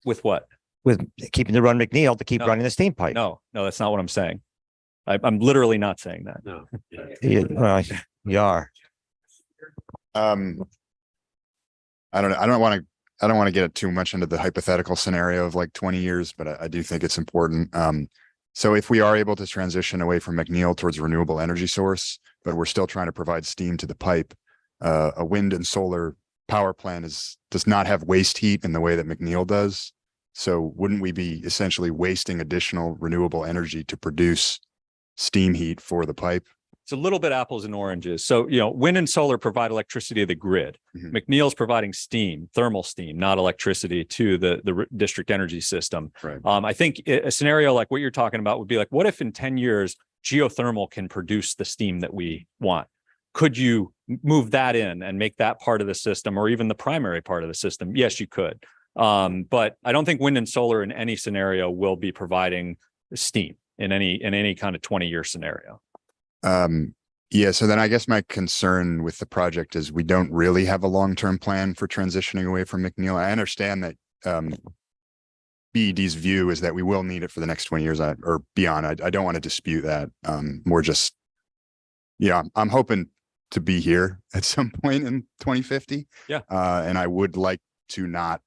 With what? With keeping the run McNeil to keep No. running the steam pipe. No, that's not what I'm saying. I'm literally not saying that. No. Well, you are. I don't know. I don't want to I don't want to get too much into the hypothetical scenario of like 20 years, but I do think it's important. So if we are able to transition away from McNeil towards renewable energy source, but we're still trying to provide steam to the pipe, a wind and solar power plant does not have waste heat in the way that McNeil does. So wouldn't we be essentially wasting additional renewable energy to produce steam heat for the pipe? It's a little bit apples and oranges. So, wind and solar provide electricity to the grid. McNeil's providing steam, thermal steam, not electricity to the district energy system. Right. I think a scenario like what you're talking about would be like, what if in 10 years, geothermal can produce the steam that we want? Could you move that in and make that part of the system, or even the primary part of the system? Yes, you could. But I don't think wind and solar in any scenario will be providing steam in any kind of 20-year scenario. Yeah, so then I guess my concern with the project is we don't really have a long-term plan for transitioning away from McNeil. I understand that BED's view is that we will need it for the next 20 years or beyond. I don't want to dispute that. More just, I'm hoping to be here at some point in 2050. Yeah. And I would like to not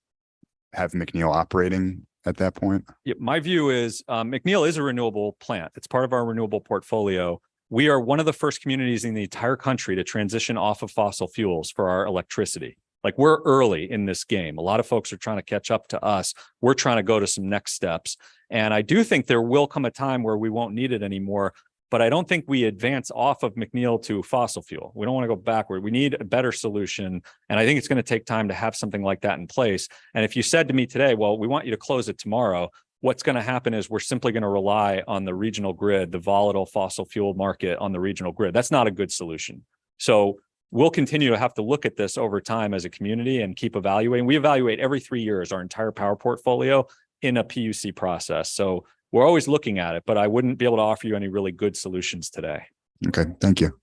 have McNeil operating at that point. Yeah, my view is McNeil is a renewable plant. It's part of our renewable portfolio. We are one of the first communities in the entire country to transition off of fossil fuels for our electricity. Like, we're early in this game. A lot of folks are trying to catch up to us. We're trying to go to some next steps. And I do think there will come a time where we won't need it anymore, but I don't think we advance off of McNeil to fossil fuel. We don't want to go backward. We need a better solution. And I think it's going to take time to have something like that in place. And if you said to me today, well, we want you to close it tomorrow, what's going to happen is we're simply going to rely on the regional grid, the volatile fossil fuel market on the regional grid. That's not a good solution. So we'll continue to have to look at this over time as a community and keep evaluating. We evaluate every 3 years our entire power portfolio in a PUC process. So we're always looking at it, but I wouldn't be able to offer you any really good solutions today. Okay, thank you.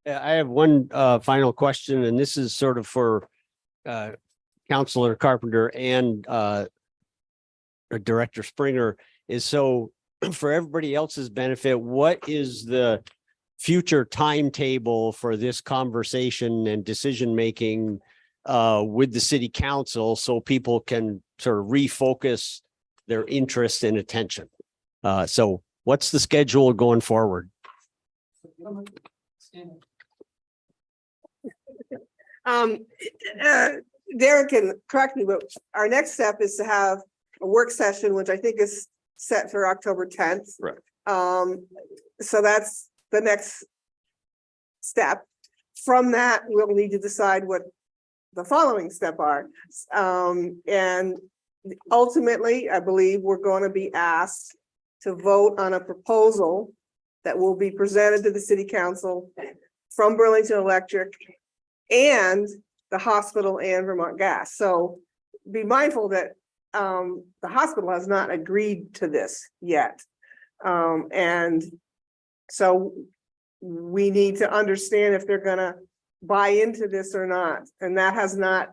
I have one final question, and this is sort of for Councilor Carpenter and Director Springer. Is so for everybody else's benefit, what is the future timetable for this conversation and decision making with the city council, so people can sort of refocus their interest and attention? So what's the schedule going forward? Derek can correct me, but our next step is to have a work session, which I think is set for October 10th. Right. So that's the next step. From that, we'll need to decide what the following step are. And ultimately, I believe we're going to be asked to vote on a proposal that will be presented to the city council from Burlington Electric and the hospital and Vermont Gas. So be mindful that the hospital has not agreed to this yet. And so we need to understand if they're gonna buy into this or not. And that has not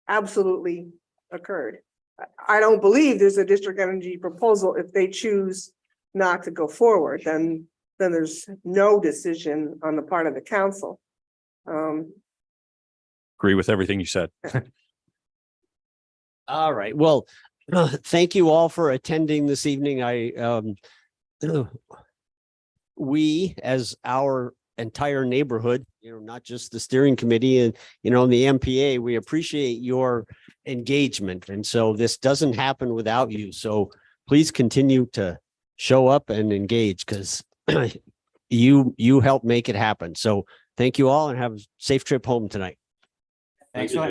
absolutely occurred. I don't believe there's a district energy proposal. If they choose not to go forward, then there's no decision on the part of the council. Agree with everything you said. All right. Well, thank you all for attending this evening. We, as our entire neighborhood, not just the steering committee and, the NPA, we appreciate your engagement. And so this doesn't happen without you. So please continue to show up and engage, because you help make it happen. So thank you all, and have a safe trip home tonight. Thanks for